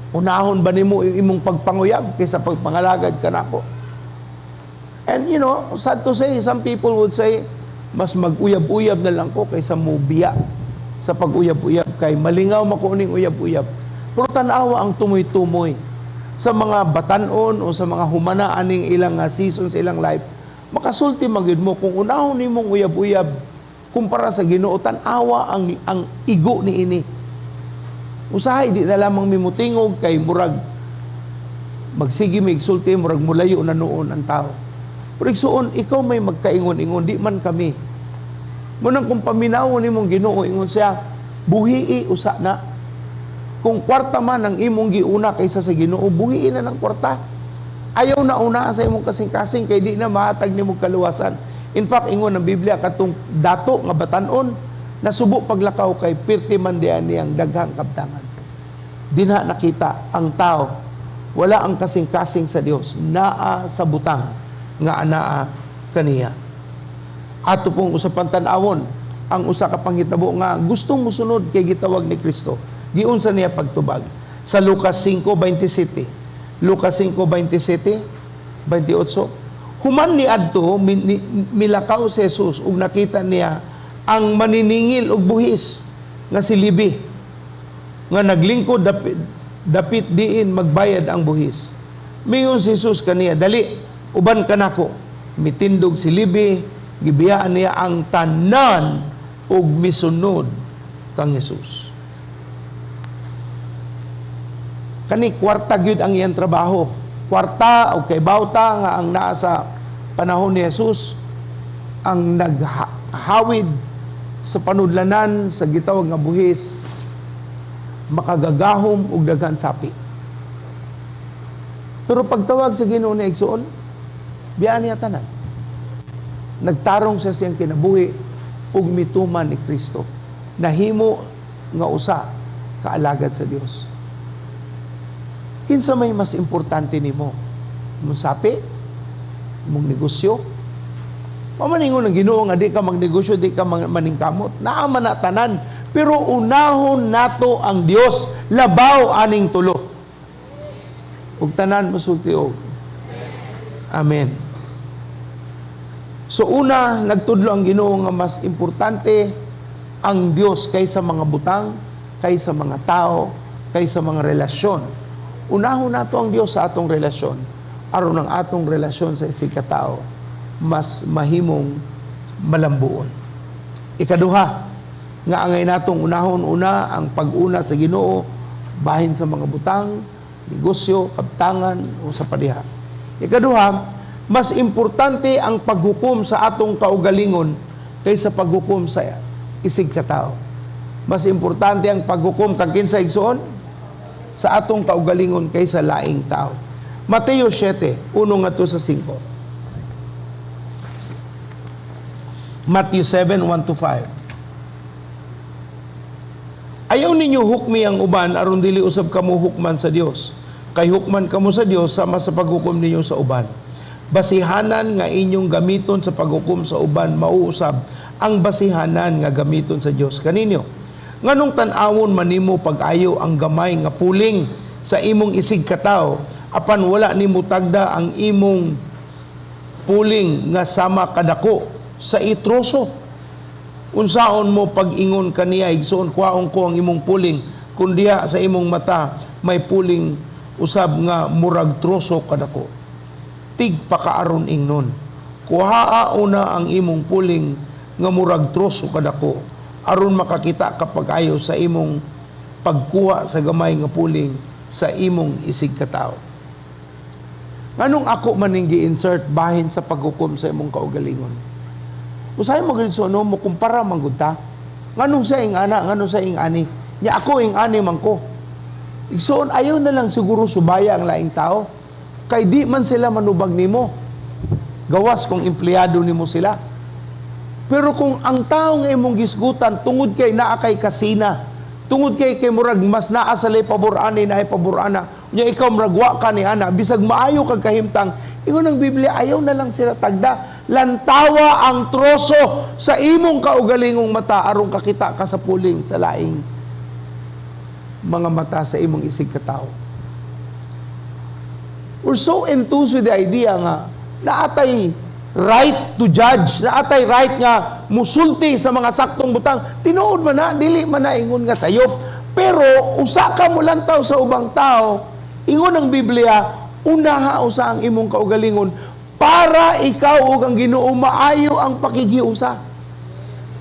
Unahon ba nimo imong pagpanguyab kaysa pagpangalagad ka nako? And you know, sad to say, some people would say, mas mag-uyab-uyab na lang ko kaysa mubiya sa pag-uyab-uyab kay malingaw makuning uyab-uyab. Pero tanawa ang tumoy-tumoy sa mga batan-on o sa mga humana aning ilang season sa ilang life. Makasulti magyud mo kung unahon nimong uyab-uyab kumpara sa Ginoo, tanawa ang igo ni ini. Usahay di na lamang mimutingog kay murag magsigi migsulti murag mulayo na noon ang tao. Pero igsuon, ikaw may magkaingon-ingon, di man kami. Munang kung paminawon imong Ginoo, ingon siya, buhii usa na. Kung kwarta man ang imong giuna kaysa sa Ginoo, buhii na ng kwarta. Ayaw na una sa imong kasing-kasing kay di na mahatag nimong kaluwasan. In fact, ingon ng Biblia katong dato nga batan-on, nasubo paglakaw kay pirti man diyan niyang daghang kabtangan. Dinha nakita ang tao, wala ang kasing-kasing sa Dios, naa sa butang nga anaa kaniya. Ato pong usapang tan-awon ang usa ka panghitabo nga gustong musunod kay gitawag ni Kristo. Giunsa niya pagtubag sa Lucas 5:27. Lucas 5:27, 28. Human ni adto milakaw si Jesus ug nakita niya ang maniningil og buhis nga si Levi nga naglingkod dapit diin magbayad ang buhis. Mingon si Jesus kaniya, dali uban ka nako. Mitindog si Levi, gibiyaan niya ang tanan og misunod kang Jesus. Kani kwarta gyud ang iyang trabaho. Kwarta o kay bawta nga ang naa sa panahon ni Jesus ang naghawid sa panudlanan sa gitawag nga buhis, makagagahom og daghan sapi. Pero pagtawag sa Ginoo ni igsuon, biyaan niya tanan. Nagtarong siya siyang kinabuhi ug mituman ni Kristo. Nahimo nga usa kaalagad sa Dios. Kinsa may mas importante nimo? Imong sapi? Imong negosyo? Pamaningon ng Ginoo nga di ka magnegosyo, di ka maningkamot. Naaman na tanan. Pero unahon nato ang Dios, labaw aning tulo. Ug tanan masulti og amen. So una, nagtudlo ang Ginoo nga mas importante ang Dios kaysa mga butang, kaysa mga tao, kaysa mga relasyon. Unahon nato ang Dios sa atong relasyon, aron ang atong relasyon sa isig katao mas mahimong malambuon. Ikaduha, nga angay natong unahon una ang pag-una sa Ginoo bahin sa mga butang, negosyo, kabtangan o sa padiha. Ikaduha, mas importante ang paghukom sa atong kaugalingon kaysa paghukom sa isig katao. Mas importante ang paghukom kag kinsa igsoon sa atong kaugalingon kaysa laing tao. Mateo 7, 1-5. Matthew 7, 1-5. Ayaw ninyo hukmi ang uban aron dili usab kamo hukman sa Dios. Kay hukman kamo sa Dios sama sa paghukom ninyo sa uban. Basihanan nga inyong gamiton sa paghukom sa uban mauusab ang basihanan nga gamiton sa Dios kaninyo. Nganong tan-awon manimo pag-ayo ang gamay nga puling sa imong isig katao apan wala nimo tagda ang imong puling nga sama kadako sa itroso. Unsaon mo pag-ingon kaniya, igsoon kwaong ko ang imong puling, kundiya sa imong mata, may puling usab nga murag troso kadako. Tig pakaaron ingnon. Kuhaa una ang imong puling nga murag troso kadako, aron makakita kapag ayo sa imong pagkuha sa gamay nga puling sa imong isig katao. Nganong ako maning gi-insert bahin sa paghukom sa imong kaugalingon? Usahay mo ganito no mo kumpara man gud ta. Nganong sa ing ana, nganong sa ing ani? Nya ako ing ani man ko. Igsoon ayaw na lang siguro subaya ang laing tao. Kay di man sila manubag nimo. Gawas kung empleyado nimo sila. Pero kung ang tao nga imong gisgutan tungod kay naa kay kasina, tungod kay murag mas naa sa lay pabor-ani na ay pabor-ana, nya ikaw muragwa ka ni ana, bisag maayo kag kahimtang, ingon ang Biblia ayaw na lang sila tagda. Lantawa ang troso sa imong kaugalingong mata aron kakita ka sa puling sa laing mga mata sa imong isig katao. We're so enthused with the idea nga naatay right to judge, naatay right nga musulti sa mga saktong butang. Tinuod man na, dili man na ingon nga sayop. Pero usa ka mo lantaw sa ubang tao, ingon ang Biblia, unaha usa ang imong kaugalingon para ikaw ug ang Ginoo maayo ang pakigiusa.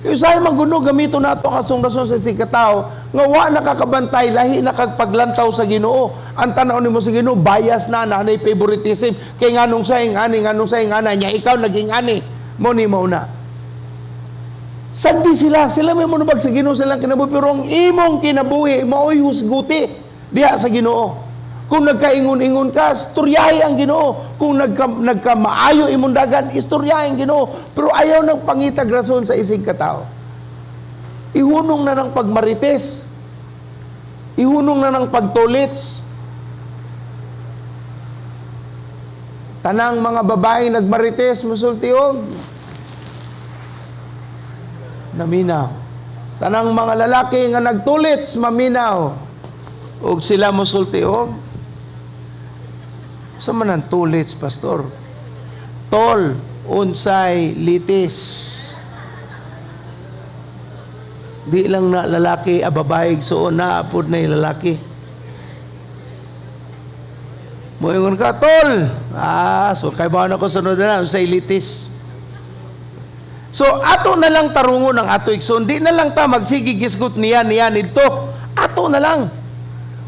Usahay magguno gamito nato ang asong rason sa isig katao nga wa nakakabantay lahi nakagpaglantaw sa Ginoo. Ang tanaw nimo sa Ginoo bias na nanay favoritism kay nganong sa ing ani nganong sa ing ana nya ikaw naging ani mo ni mauna. Sagdi sila may manubag sa Ginoo silang kinabuhi pero ang imong kinabuhi maoy husguti diha sa Ginoo. Kung nagkaingon-ingon ka, istoryahe ang Ginoo. Kung nagkamaayo imong dagan, istoryahe ang Ginoo. Pero ayaw ng pangitag rason sa isig katao. Ihunong na ng pagmarites. Ihunong na ng pagtulits. Tanang mga babaeng nagmarites, musultiog. Naminaw. Tanang mga lalaki nga nagtulits, maminaw. Og sila musultiog. Sa man ang tulits, pastor? Tol, unsay, litis. Di lang na lalaki, babaeng suon na, apod na yung lalaki. Moingon ka, tol! So kay ba ako sunod na, unsay, litis. So, ato na lang tarungon ang ato ikson. Di na lang ta magsigigisgot niya nito. Ato na lang.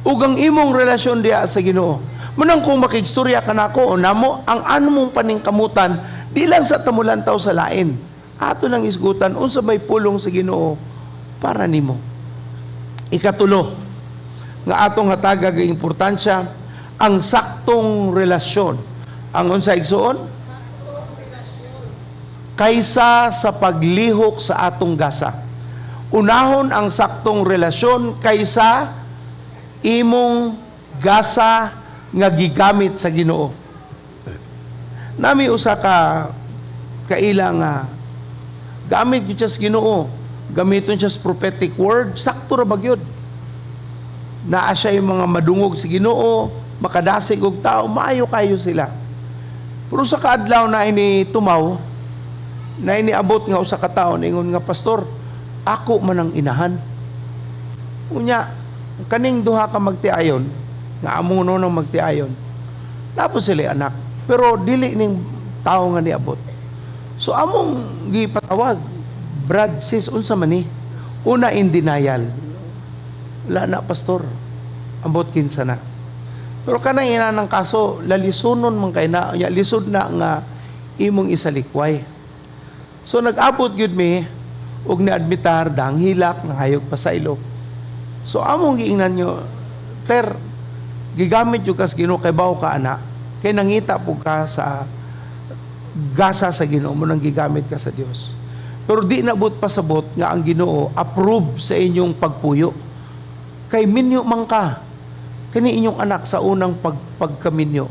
Ugang imong relasyon diya sa Ginoo. Munang kung makigstorya ka nako o namo, ang ano mong paningkamutan, di lang sa tamulantaw sa lain. Ato nang isgutan, unsa may pulong sa Ginoo para nimo. Ikatulo, nga atong hatagag ang importansya, ang saktong relasyon. Ang unsa igsuon? Kaysa sa paglihok sa atong gasa. Unahon ang saktong relasyon kaysa imong gasa nga gigamit sa Ginoo. Nami usa ka kailang gamit gyud sa Ginoo, gamiton siya sa prophetic word, sakto ra ba gyud? Naa siya yung mga madungog sa Ginoo, makadasig og tao, maayo kayo sila. Pero sa kaadlaw na ini tumaw, na iniabot nga usa ka tawo ningon nga pastor, ako man ang inahan. Unya, kaning duha ka magtiayon, nga amo no nang magtiayon. Tapos sila anak, pero dili ning tao nga niabot. So among gipatawag, Brad, sis, unsa man ni? Una in denial. La na pastor, ambot kinsa na. Pero kanang ina ng kaso, lalisunon man kay na, lisod na nga imong isalikway. So nag-abot gyud mi og niadmitar dang hilak nang hayog pa sa ilo. So among giingnan nyo, gigamit yung kas Ginoo kay bawo ka anak, kay nangita po ka sa gasa sa Ginoo mo nang gigamit ka sa Dios. Pero di nabot pasabot nga ang Ginoo approve sa inyong pagpuyo. Kay minyo man ka, kani inyong anak sa unang pagkaminyo.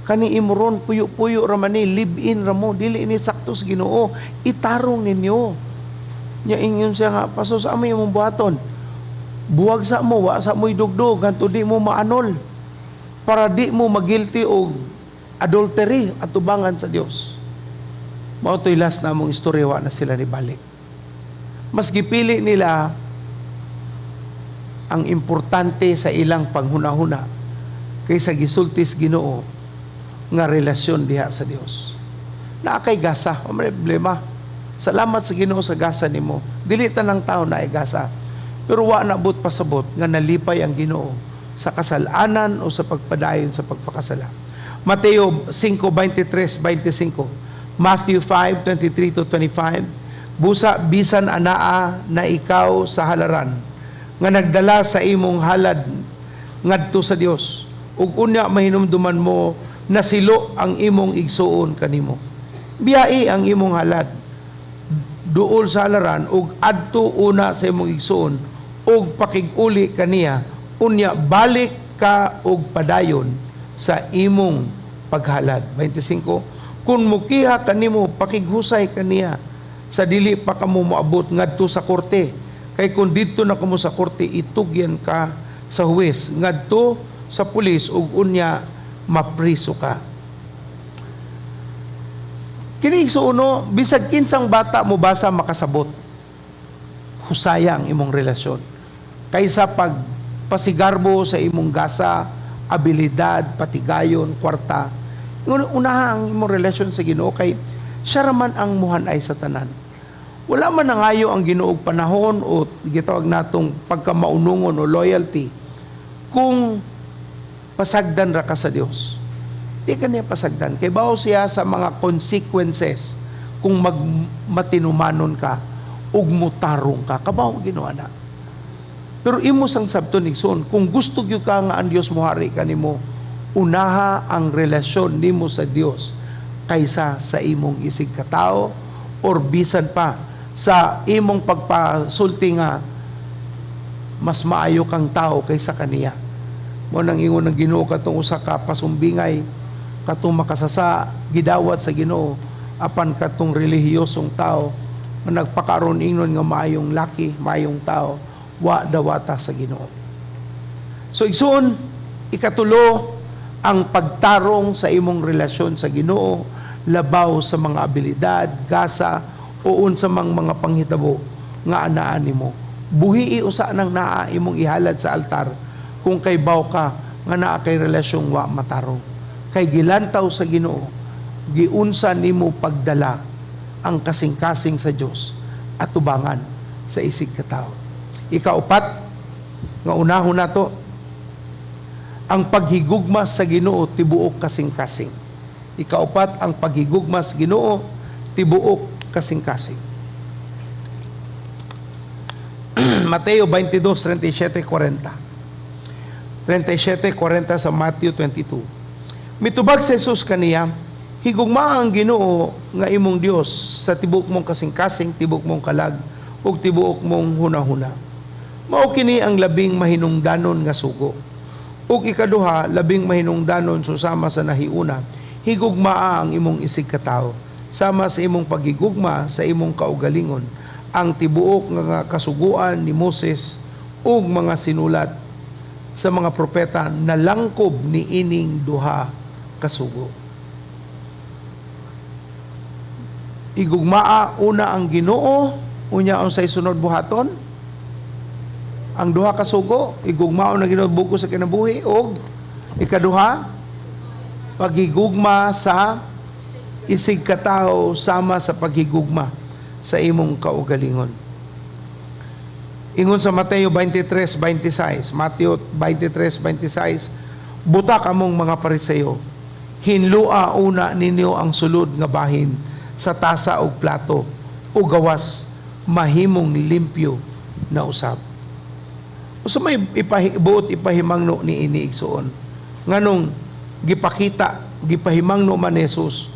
Kani imuron puyo-puyo ra man ni, live-in ra mo, dili ni sakto sa Ginoo, itarong ninyo. Nya ingon siya nga, paso sa amoy imong buhaton. Buwag sa mo, wa sa mo'y dugdog, hanto di mo maanol. Para di mo magilty o adultery at tubangan sa Dios. Mao to'y last na mong istorya, wa na sila ni balik. Mas gipili nila ang importante sa ilang panghuna-huna kaysa gisultis Ginoo nga relasyon diha sa Dios. Naa kay gasa, o may problema. Salamat sa Ginoo sa gasa nimo. Dili tanang tao na ay gasa. Pero wa na but pasabot nga nalipay ang Ginoo sa kasalanan o sa pagpadayon sa pagpakasala. Mateo 5:23-25, Matthew 5:23-25, busa bisan anaa na ikaw sa halaran nga nagdala sa imong halad ngadto sa Dios ug unya mahinumduman mo na silo ang imong igsuon kanimo. Biyai ang imong halad duol sa halaran ug adto una sa imong igsuon ug pakig-uli kaniya unya balik ka og padayon sa imong paghalad. 25, kung mukiha kanimo pakighusay kaniya sa dili pa kamo moabot ngadto sa korte, kay kung didto na kamo sa korte itugyan ka sa huwes ngadto sa pulis ug unya mapriso ka. Kini igsuono, bisag kinsang bata mo basa makasabot, husaya ang imong relasyon kaysa pagpasigarbo sa imong gasa, abilidad, patigayon, kwarta. Unaha ang imong relasyon sa Ginoo kay siya raman ang muhanay sa tanan. Wala man nangayo ang Ginoo og panahon o gitawag natong pagkamaunungon o loyalty kung pasagdan ra ka sa Dios. Di ka niya pasagdan. Kay bao siya sa mga consequences kung matinumanon ka ug mutarong ka. Kabaw Ginoo na. Pero imo sang sabton igsoon, kung gusto gyud ka nga ang Dios mohari kanimo, unaha ang relasyon nimo sa Dios kaysa sa imong isig katao or bisan pa sa imong pagpasulti nga mas maayo kang tao kaysa kaniya. Mo nang ingon ng Ginoo katong usa ka pasumbingay katong makasasa gidawat sa Ginoo apan katong relihiyosong tao nga nagpakaron ingnon nga maayong laki, maayong tao, wa dawata sa Ginoo. So igsoon, ikatulo, ang pagtarong sa imong relasyon sa Ginoo labaw sa mga abilidad, gasa o unsa mang mga panghitabo nga anaan nimo. Buhi usa nang naa imong ihalad sa altar kung kay baw ka nga naa kay relasyong wa matarong. Kay gilantaw sa Ginoo, giunsa nimo pagdala ang kasing-kasing sa Dios at tubangan sa isig katao. Ikaupat, nga unahon nato, ang paghigugma sa Ginoo tibuok kasing-kasing. Ikaupat, ang paghigugma sa Ginoo tibuok kasing-kasing. Mateo 22:37-40. 37:40 sa Matthew 22. Mitubag sa Jesus kaniya, higugma ang Ginoo nga imong Dios sa tibuok mong kasing-kasing, tibuok mong kalag, ug tibuok mong hunahuna. Mao kini ang labing mahinungdanon nga sugo. Ug ikaduha, labing mahinungdanon susama sa nahiuna, higugmaa ang imong isig katao, sama sa imong paghigugma sa imong kaugalingon, ang tibuok nga kasuguan ni Moses ug mga sinulat sa mga propeta na langkob ni ining duha kasugo. Igugmaa una ang Ginoo, unya unsay sunod buhaton? Ang duha ka sugo, igugmao na Ginoo buko sa kinabuhi og ikaduha, paghigugma sa isig katao sama sa paghigugma sa imong kaugalingon. Ingon sa Mateo 23:26, Mateo 23:26, buta kamong mga Pariseo, hinlua una ninyo ang sulod nga bahin sa tasa o plato o gawas mahimong limpyo na usab. So may buot ipahimangno ni ini igsuon. Nganong gipahimangno man ni Jesus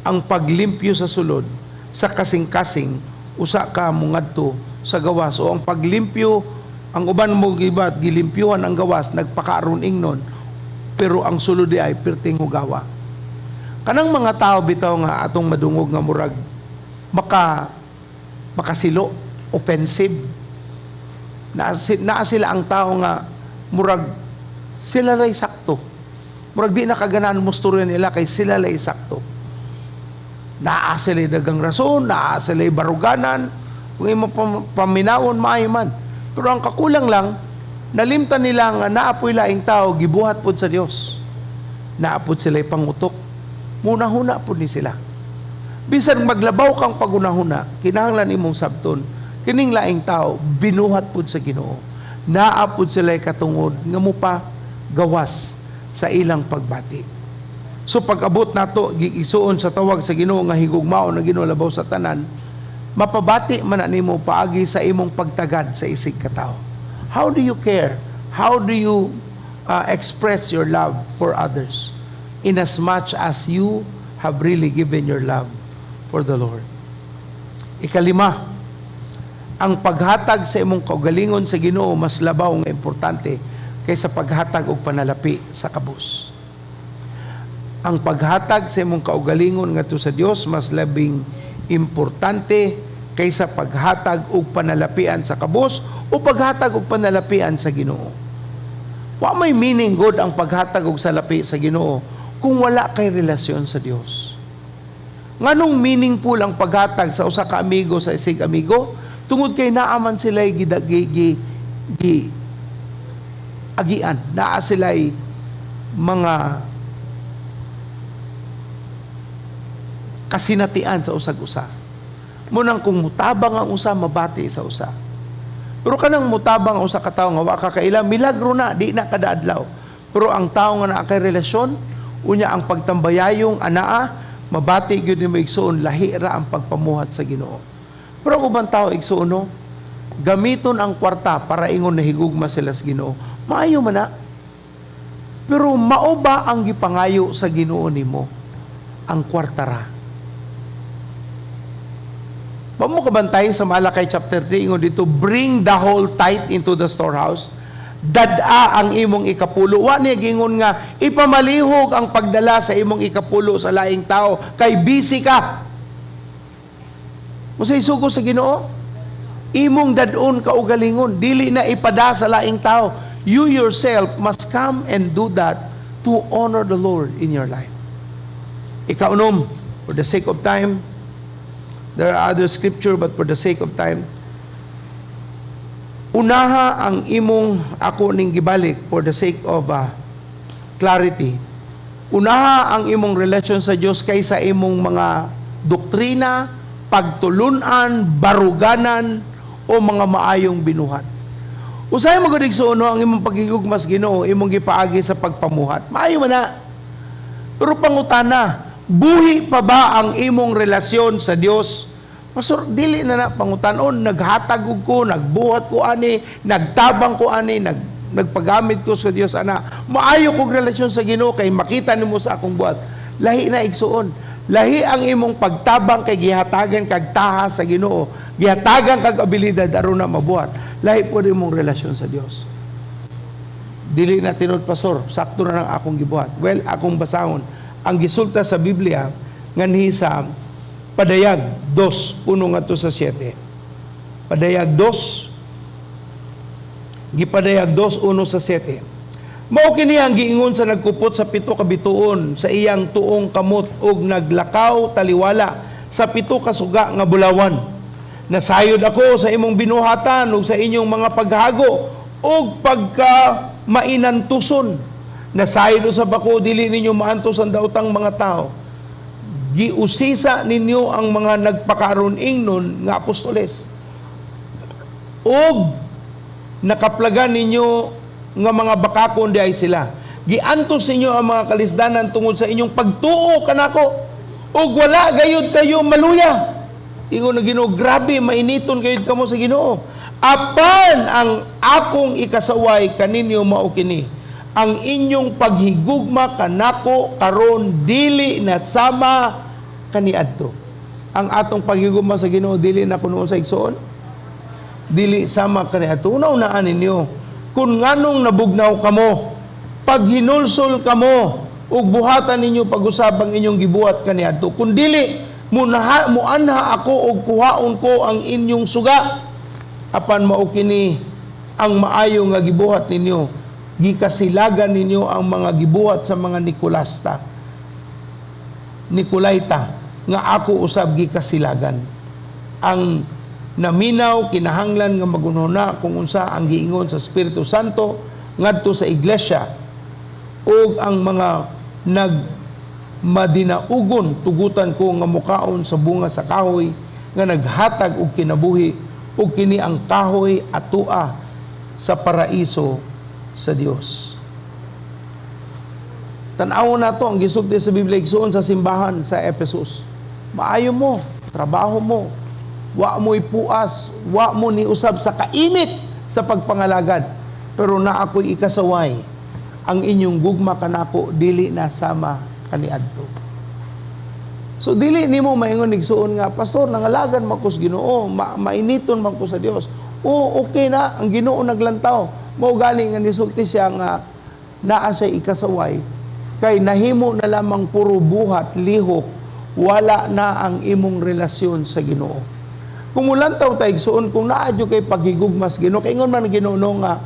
ang paglimpyo sa sulod sa kasing-kasing usa ka mungadto sa gawas o ang paglimpyo ang uban mo gibat gilimpyuhan ang gawas nagpakaron ingnon pero ang sulod ay perting hugawa. Kanang mga tao bitaw nga atong madungog nga murag makasilo, offensive. Naa sila ang tao nga murag sila lay sakto. Murag di nakaganan musturya nila kay sila lay sakto. Naa sila dagang rason, naa sila baruganan, Kung imo paminawon maayo man. Pero ang kakulang lang, nalimtan nila nga naapoy laing tao, gibuhat pod sa Dios. Naapod sila'y pangutok. Munahuna po ni sila. Bisan maglabaw kang pagunahuna, kinahanglan imong sabton, kining laing tao, binuhat pod sa Ginoo. Naapod sila'y katungod, nga mo pa gawas sa ilang pagbati. So pag-abot nato gigisuon sa tawag sa Ginoo nga higugmao na Ginoo labaw sa tanan, mapabati man na nimo paagi sa imong pagtagad sa isig ka tao. How do you care? How do you express your love for others in as much as you have really given your love for the Lord? Ikalima, ang paghatag sa imong kaugalingon sa Ginoo mas labaw nga importante kaysa paghatag og panalapi sa kabus. Ang paghatag sa imong kaugalingon ngadto sa Dios mas labing importante kaysa paghatag og panalapian sa kabus o paghatag og panalapian sa Ginoo. Wa may meaning god ang paghatag og salapi sa Ginoo kung wala kay relasyon sa Dios. Nganong meaningful ang paghatag sa usa ka amigo sa isig amigo? Tungod kay naaman sila'y agian, naa sila'y mga kasinatian sa usag-usa. Munang kung mutabang ang usa, mabati sa usa. Pero kanang mutabang ang usa ka tawo nga wa ka kaila, milagro na, di na kada adlaw. Pero ang tawo nga naa kay relasyon, unya ang pagtambayayong anaa, mabati gyud nimo igsuon, lahi ra ang pagpamuhat sa Ginoo. Pero ang ubang tao igsuon no, gamiton ang kwarta para ingon na higugma sila sa Ginoo. Maayo man na. Pero mao ba ang gipangayo sa Ginoo nimo? Ang kwarta ra. Mo kabantay sa Malakay chapter 3 ingon dito, bring the whole tithe into the storehouse. Dada ang imong ikapulo. Wa niya gingon nga ipamalihog ang pagdala sa imong ikapulo sa laing tao kay busy ka. Musay sugo sa Ginoo, imong dadon kaugalingon, dili na ipada sa laing tao. You yourself must come and do that to honor the Lord in your life. Ikaunom, for the sake of time, there are other scripture, but for the sake of time, unaha ang imong, ako ning gibalik for the sake of clarity, unaha ang imong relasyon sa Diyos kaysa imong mga doktrina, pagtulunan, baruganan, o mga maayong binuhat. Usay magadig sa uno ang imong pagigugmas Ginoo, imong gipaagi sa pagpamuhat. Maayo man na. Pero pangutana, buhi pa ba ang imong relasyon sa Dios? Pastor, dili na pangutanon, naghatag ko, nagbuhat ko ani, nagtabang ko ani, nagpagamit ko sa Dios ana. Maayo kog relasyon sa Ginoo kay makita nimo sa akong buhat. Lahi na igsuon. Lahi ang imong pagtabang kay gihatagan kag taha sa Ginoo. Gihatagan kag abilidad aron na mabuhat. Lahi po imong relasyon sa Dios. Dili na tinod pastor, sakto na lang akong gibuhat. Well, akong basahon ang gisulta sa Biblia nganhi sa Padayag 2:1 ngadto sa 7. Padayag 2, gipadayag 2:1 sa 7. Mao kini ang giingon sa nagkupot sa 7 ka bituon sa iyang tuong kamot ug naglakaw taliwala sa 7 ka suga nga bulawan. Nasayod ako sa imong binuhatan ug sa inyong mga paghago ug pagka mainantuson. Nasayod sa bako dili ninyo maantos ang daotang mga tao. Giusisa ninyo ang mga nagpakaron ingnon nga apostoles. Ug nakaplagan ninyo nga mga bakakon di ay sila. Giantos ninyo ang mga kalisdanan tungod sa inyong pagtuo kanako. Ug wala gayud kayo maluya. Ingon na Ginoo, grabe mainiton gayud kamo sa Ginoo. Apan ang akong ikasaway kaninyo mao kini, ang inyong paghigugma kanako karon dili na sama kaniadto. Ang atong paghigugma sa Ginoo dili na kuno sa igsoon. Dili sama kaniadto. Una-unaan ninyo kung nganong nabugnaw kamo, pag hinulsol kamo, ug buhatan ninyo pag-usabang inyong gibuhat kaniadto. Kung dili, muanha ako ug kuhaon ko ang inyong suga, apan mao kini ang maayo nga gibuhat ninyo. Gikasilagan ninyo ang mga gibuhat sa mga Nikolaita, nga ako usab gikasilagan. Ang naminaw kinahanglan nga magununa kung unsa ang giingon sa Espiritu Santo ngadto sa iglesia ug ang mga madinaugon tugutan ko nga mukaon sa bunga sa kahoy nga naghatag og kinabuhi ug kini ang kahoy atua sa paraiso sa Dios. Tan-awon nato ang gisulti sa Biblia igsuon sa simbahan sa Ephesus. Maayo mo, trabaho mo, wa mo ipuas, wa mo ni usab sa kainit sa pagpangalagad, pero na ako'y ikasaway ang inyong gugma kanako dili na sama kaniadto. So dili nimo maingon igsuon nga, pastor, nangalagan man ko sa Ginoo, mainiton man ko sa Dios. O okay na, ang Ginoo naglantaw. Mao gani nga nisulti siya nga naa siya ikasaway kay nahimo na lamang puro buhat, lihok, wala na ang imong relasyon sa Ginoo. Kung mulantaw ta igsuon kung naa jud kay paghigugmas Ginoo, kay ingon man Ginoo nga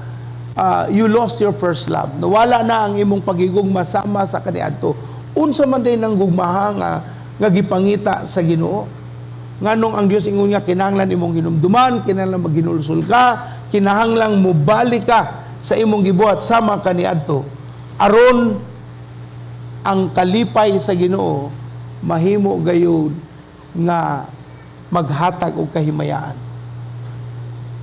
you lost your first love. Nawala na ang imong paghigugmas sama sa kaniadto. Unsa man din ang gugmaha nga gipangita sa Ginoo. Nganong ang Dios ingon nga kinahanglan imong hinumduman, kinahanglan maghinulsol ka, kinahanglan mobalik ka sa imong gibuhat sama kaniadto. Aron ang kalipay sa Ginoo mahimo gayud nga maghatag og kahimayaan.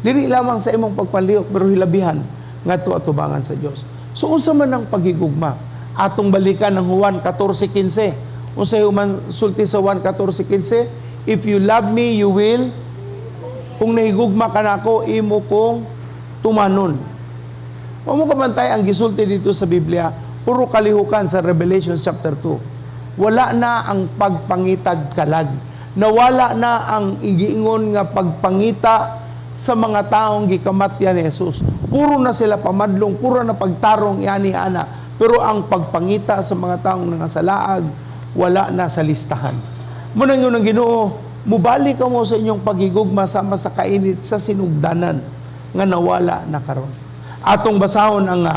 Dili lamang sa imong pagpalihok pero hilabihan ngadto atubangan sa Dios. So unsa man ang paghigugma? Atong balikan ng Juan 14:15. Unsa man sulti sa Juan 14:15? If you love me, you will. Kung nahigugma ka nako, imo kong tumanon. Mo kabantay ang gisulti dito sa Biblia, puro kalihukan sa Revelation chapter 2. Wala na ang pagpangitag kalag. Nawala na ang igiingon nga pagpangita sa mga taong gikamatyan ni Jesus. Puro na sila pamadlong, puro na pagtarong iani-ana. Pero ang pagpangita sa mga taong nangasalaag, wala na sa listahan. Muna yun ang Ginoo, mubalik ka mo sa inyong paghigugma sama sa kainit sa sinugdanan nga nawala na karon. Atong basahon ang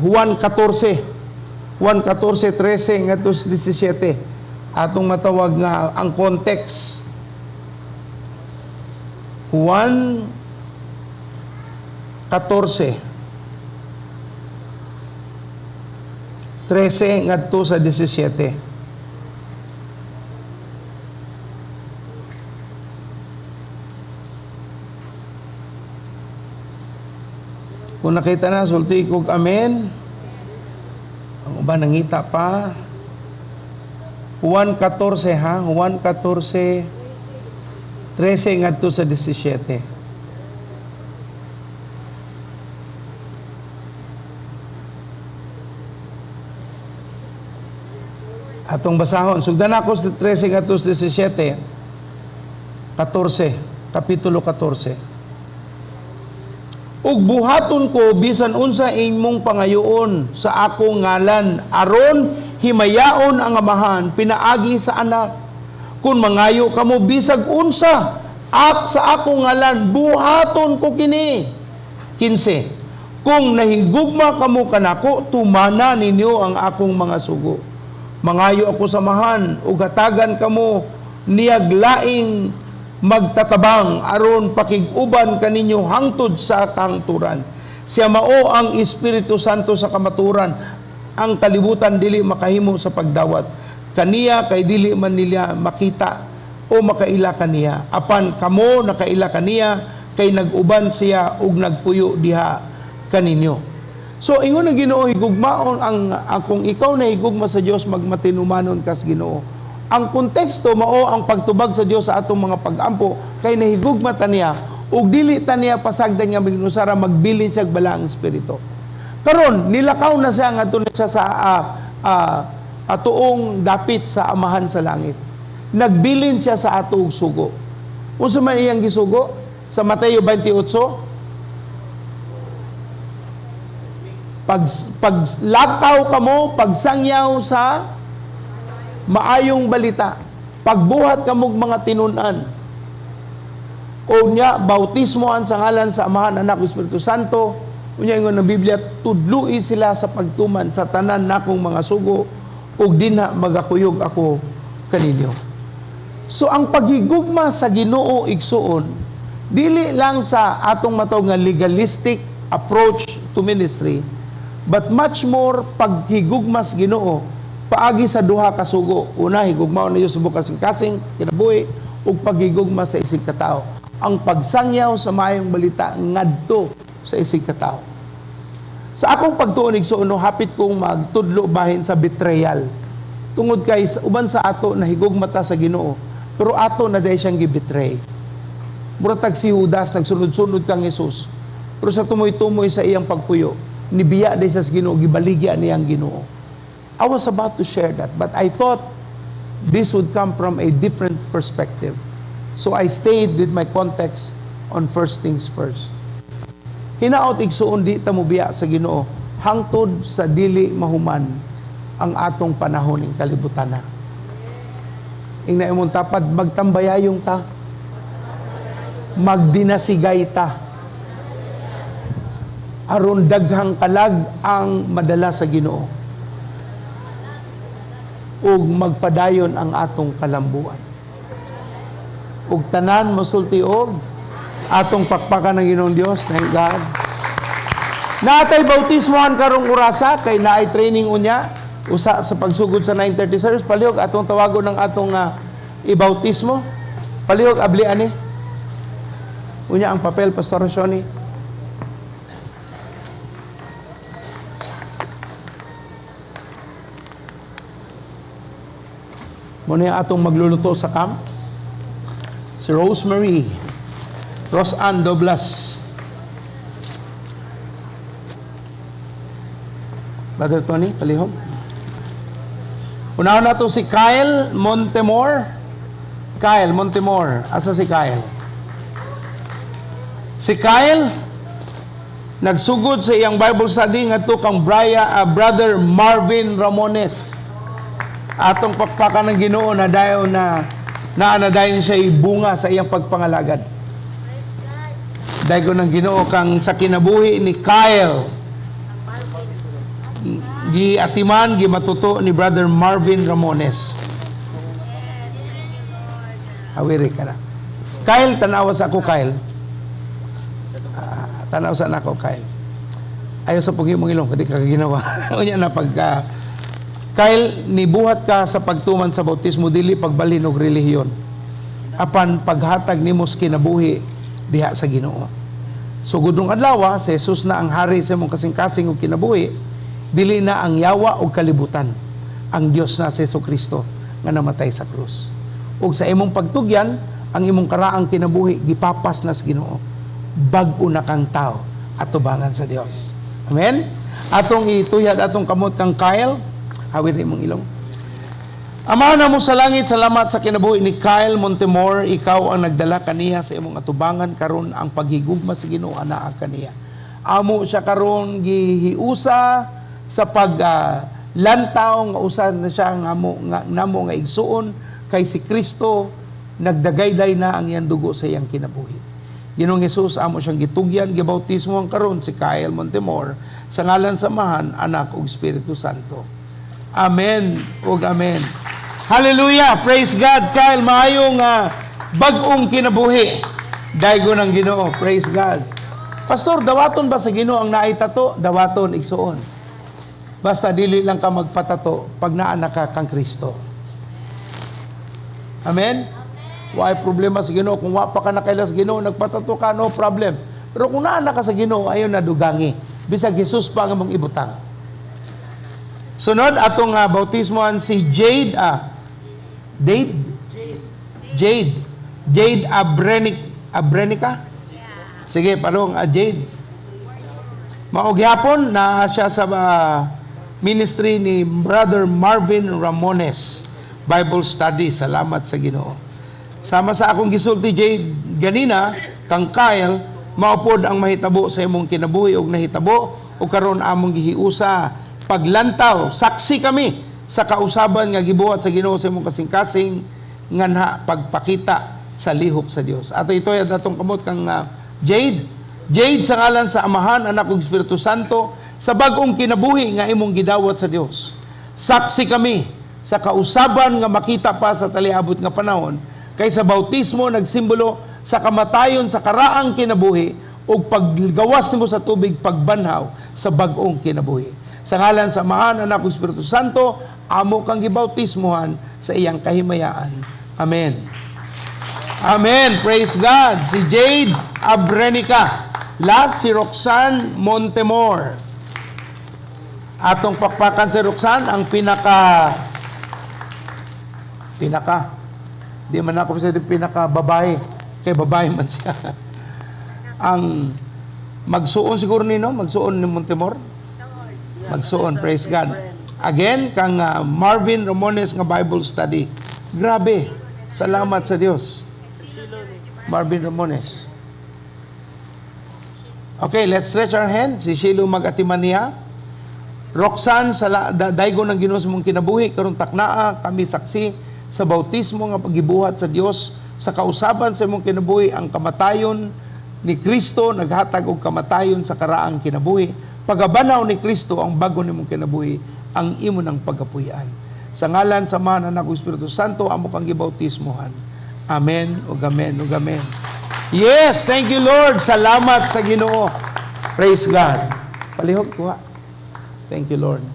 Juan 14, Juan 14:13 ngadto 17. Atong matawag nga ang context. Juan 14:13 ngadto sa 17. Kung nakita na, sulti kog amen. Ang uban nangita pa. Juan 14 ha, Juan 14:13 ngadto sa 17. Atong basahon, sugdan ako sa 13 ngadto sa 17. 14, kapitulo 14. Ug buhaton ko bisan unsa imong pangayoon sa akong ngalan aron himayaon ang amahan pinaagi sa anak. Kung mangayo kamo bisag unsa sa akong ngalan buhaton ko kini. 15. Kung nahigugma kamo kanako tumana ninyo ang akong mga sugo. Mangayo ako sa amahan ug hatagan kamo niyag laing magtatabang aron pakiguban kaninyo hangtod sa kangturan. Siya mao ang Espiritu Santo sa kamaturan. Ang kalibutan dili makahimo sa pagdawat kaniya kay dili man nila makita o makaila kaniya. Apan kamo nakaila kaniya kay naguban siya ug nagpuyo diha kaninyo. So ingon ang Ginoo higugmaon ang kung ikaw na higugma sa Dios magmatinumanon kas Ginoo. Ang konteksto mao ang pagtubag sa Dios sa atong mga pag-ampo kay nahigugma ta niya ug dili ta niya pasagdan nga mignusara magbilin siya balaang espiritu. Karon nilakaw na siya ngadto na siya sa atuong dapit sa amahan sa langit. Nagbilin siya sa ato og sugo. Unsa man iyang gisugo? Sa Mateo 28, paglakaw kamo, pagsangyaw sa maayong balita, pagbuhat kamog mga tinunan, o niya, bautismoan sa ngalan sa Amahan, Anak, Espiritu Santo, unya ingon ng Biblia, tudlui sila sa pagtuman sa tanan nakong mga sugo, ug dinha magakuyog ako kaninyo. So ang paghigugma sa Ginoo igsuon dili lang sa atong matawag nga legalistic approach to ministry, but much more paghigugma sa Ginoo paagi sa duha ka sugo. Una, higugmaon niyo sa kasing-kasing kinabuhi ug paghigugma sa isig ka tawo. Ang pagsangyaw sa maayong balita ngadto sa isig ka tawo. Sa akong pagtuon igsuon, hapit kong magtudlo bahin sa betrayal. Tungod kay uban sa ato na higugmata sa Ginoo, pero ato na dahil siyang gibetray. Muratag si Judas, nagsunod-sunod kang Jesus. Pero sa tumoy-tumoy sa iyang pagpuyo, nibiya dahil sa Ginoo, gibaligya niyang Ginoo. I was about to share that, but I thought this would come from a different perspective. So I stayed with my context on first things first. Hinaot igsuon di ta mobiya sa Ginoo, hangtod sa dili mahuman ang atong panahon ing kalibutan na. Ing naimong tapad, magtambayayong ta, magdinasigay ta, aron daghang kalag ang madala sa Ginoo, ug magpadayon ang atong kalambuan. Ug tanan mosulti og atong pakpakan ng Ginoong Dios. Thank God. Naatay bautismohan karong orasa, kay naay training unya usa sa pagsugod sa 9:30 service. Palihog atong tawagon ng atong ibautismo. Palihog abli ani. Unya ang papel, Pastor Shoni. Muna atong magluluto sa camp. Si Rosemary, Rosanne Doblas. Brother Tony, palihog. Unahan na ito si Kyle Montemor. Kyle Montemor. Asa si Kyle? Si Kyle, nagsugod sa iyang Bible study ngadto kang Brother Marvin Ramones. Atong pakpakan ng Ginoo na dayon na naanadayon siya bunga sa iyang pagpangalagad. Dayon ng Ginoo kang sa kinabuhi ni Kyle. Giatiman, gimatuto ni Brother Marvin Ramones. Awiri ka na. Kyle, tanawa sa ako, Kyle. Tanaw sa nako, Kyle. Ayaw sa pugi mong ilong, kasi kaginawa. Unya na pagka, Kyle, nibuhat ka sa pagtuman sa bautismo, dili pagbalhin og relihiyon. Apan paghatag ni mos kinabuhi diha sa Ginoo. Sugod nung adlaw, si Jesus na ang hari sa imong kasing-kasing og kinabuhi, dili na ang yawa o kalibutan. Ang Dios na si Jesucristo nga namatay sa krus. Ug sa imong pagtugyan, ang imong karaang kinabuhi gipapas na sa Ginoo. Bag-o na kang tao at tubangan sa Dios. Amen. Atong ituyad atong kamot kang Kyle, hawid imong ilong. Ama na mo sa langit, salamat sa kinabuhi ni Kyle Montemor. Ikaw ang nagdala kaniya sa imong atubangan karon ang paghigugma sa Ginoo anaa kaniya. Amo siya karon gihiusa sa paglantaw nga usan na siya namo nga igsuon kay si Kristo, nagdagayday na ang iyang dugo sa iyang kinabuhi. Ginoong Hesus, amo siyang gitugyan, gibautismo ang karon si Kyle Montemor sa ngalan samahan, anak ug Espiritu Santo. Amen ug amen. Hallelujah! Praise God! Kyle, maayong bag-ong kinabuhi. Daygo ng Ginoo. Praise God. Pastor, dawaton ba sa Ginoo ang naitato? Dawaton, igsuon. Basta dili lang ka magpatato pag naanak ka kang Kristo. Amen? Why problema sa Ginoo? Kung wa pa ka nakaila sa Ginoo, nagpatato ka, no problem. Pero kung naanak ka sa Ginoo, ayon na dugangi. Bisag Jesus pa nga mong ibutang. Sunod, atong bautismoan si Jade, Jade Abrenica? Sige, palong, Jade. Maugyapon na siya sa ministry ni Brother Marvin Ramones. Bible study. Salamat sa Ginoo. Sama sa akong gisulti, Jade, ganina, kang Kyle, maupod ang mahitabo sa imong kinabuhi og nahitabo o karon among gihiusa paglantaw. Saksi kami sa kausaban nga gibuhat sa Ginoo sa imong kasing-kasing nganha pagpakita sa lihok sa Dios. Ato ito ay atong kamot kang Jade. Jade sa ngalan sa Amahan, Anak ug Espiritu Santo, sa bag-ong kinabuhi nga imong gidawat sa Dios. Saksi kami sa kausaban nga makita pa sa taliabot nga panahon Kay sa bautismo nagsimbolo sa kamatayon sa karaang kinabuhi ug paggawas nimo sa tubig pagbanhaw sa bag-ong kinabuhi. Sa ngalan sa Amahan, Anak ug Espiritu Santo, amo kang gibautismohan sa iyang kahimayaan. Amen. Amen. Praise God. Si Jade Abrenica. Last, si Roxanne Montemor. Atong pakpakan si Roxanne, ang pinaka, di man ako sa pinaka babae. Kay babae man siya. Ang magsuon siguro nino, magsuon ni Montemor. Magsuon, praise God. Again, kang Marvin Ramones nga Bible study. Grabe. Salamat sa Dios. Marvin Ramones. Okay, let's stretch our hands. Si Shilo mag-atiman niya. Roxanne, sa daigo ng Ginoo sa mong kinabuhi, karon taknaa, kami saksi sa bautismo nga pagibuhat sa Dios, sa kausaban sa imong kinabuhi, ang kamatayon ni Kristo, naghatag og kamatayon sa karaang kinabuhi. Pagabanaw ni Kristo, ang bago nimong kinabuhi, ang imo ng pagapuyan. Sa ngalan sa Amahan, Anak ug Espiritu Santo, amo kang gibautismohan. Amen ug amen ug amen. Yes, thank you Lord. Salamat sa Ginoo. Praise God. Palihog kuha. Thank you Lord.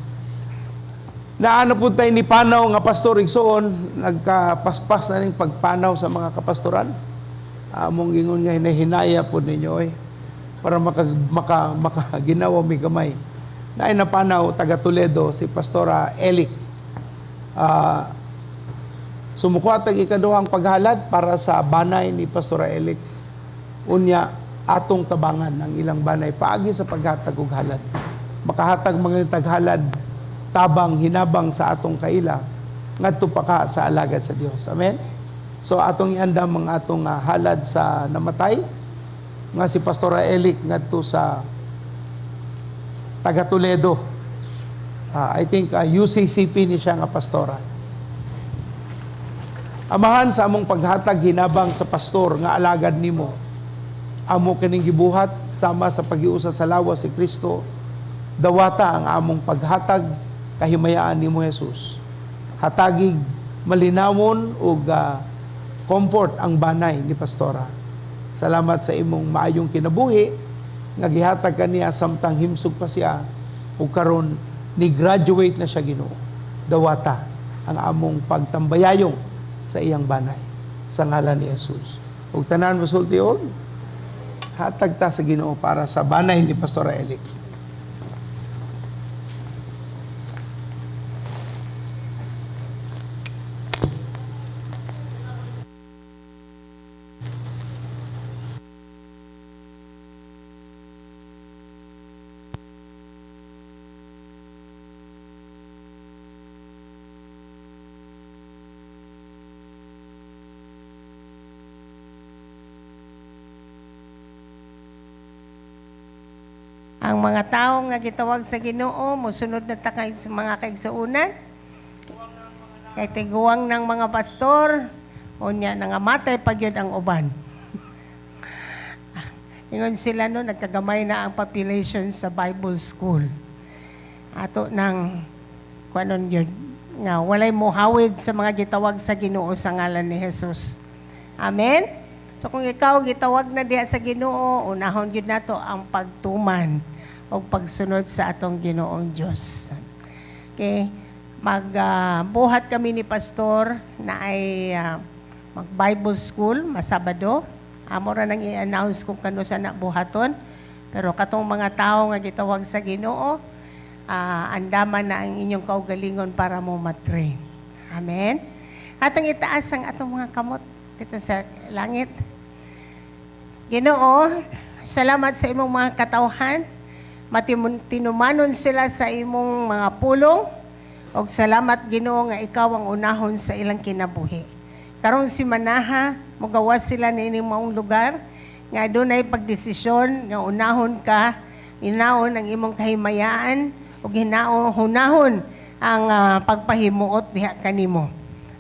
Naano po tayo ni Panaw nga pastor igsoon, nagkapaspas na ning pagpanaw sa mga kapastoran. Among gingon nga hinahinaya po ninyo para ginawa mi gamay. Naay na Panaw, taga Toledo, si Pastora Elik. Sumukuhatag ikaduhang paghalad para sa banay ni Pastora Elik. Unya, atong tabangan ang ilang banay paagi sa paghatag og halad. Makahatag mga taghalad, tabang, hinabang sa atong kaila, ngadto pa ka sa alagad sa Dios. Amen? So, atong iandam mga atong halad sa namatay, nga si Pastora Elik, ngadto sa taga Toledo. I think UCCP ni siya nga pastora. Amahan sa among paghatag hinabang sa pastor nga alagad nimo. Amo kining gibuhat sama sa paghiusa sa lawas si Kristo. Dawata ang among paghatag kahimayaan nimo Jesus. Hatagig malinawon ug comfort ang banay ni pastora. Salamat sa imong maayong kinabuhi nga gihatag kaniya samtang himsog pa siya ug karon ni graduate na siya Ginoo. Dawata ang among pagtambayayong sa iyang banay sa ngalan ni Jesus. Ug tanan masultiyon, hatag ta sa Ginoo para sa banay ni Pastora Elik. Ang mga tao nga gitawag sa Ginoo mosunod na ta kay mga kaigsuonan. Kay tiguwang ng mga pastor unya nangamatay pagyud ang uban. Ingon sila no nagkagamay na ang population sa Bible school. Ato nang kuanon yun nga walay mohawid sa mga gitawag sa Ginoo sa ngalan ni Jesus. Amen. So kung ikaw gitawag na diha sa Ginoo, unahon gyud nato ang pagtuman o pagsunod sa atong Ginoong Diyos. Okay, magbuhat kami ni pastor na ay mag-Bible school masabado. Amo ra nang i-announce kung kano sa nabuhaton. Pero katong mga tao nga gitawag sa Ginoo, andaman na ang inyong kaugalingon para mo matrain. Amen. Atong itaas ang atong mga kamot dito sa langit. Ginoo, salamat sa imong mga katawhan. Tinumanon sila sa imong mga pulong. Og salamat Ginoo nga ikaw ang unahon sa ilang kinabuhi. Karon si Manaha, mogawas sila nining maong lugar nga adunay pagdesisyon nga unahon ka, hinaon ang imong kahimayaan ug hunahon ang pagpahimuot diha kanimo.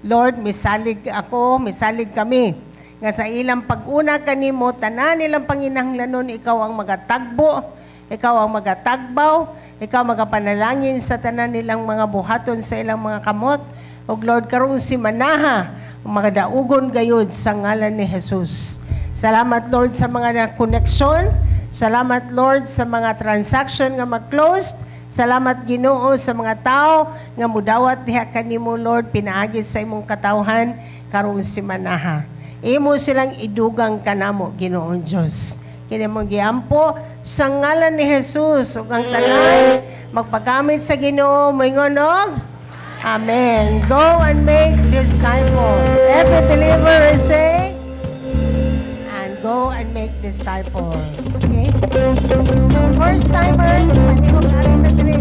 Lord, misalig ako, misalig kami nga sa ilang pag-una kanimo tanan nilang panginahanglanon ikaw ang magatagbo, ikaw ang magatagbaw, ikaw magapanalangin sa tanan nilang mga buhaton sa ilang mga kamot, O Lord, karong si manaha, mga daugon gayod sa ngalan ni Jesus. Salamat Lord sa mga connection. Salamat Lord sa mga transaction nga mag-closed. Salamat Ginoo sa mga tao nga mudawat diha kanimo Lord pinaagi sa imong katawhan karong si manaha. Imo silang idugang kanamo Ginoong Dios. Kini mong giampo sa ngalan ni Jesus ug ang tanan magpagamit sa Ginoo moingon og Amen. Go and make disciples. Every believer is saying and go and make disciples. Okay? First timers, panihong alin na diri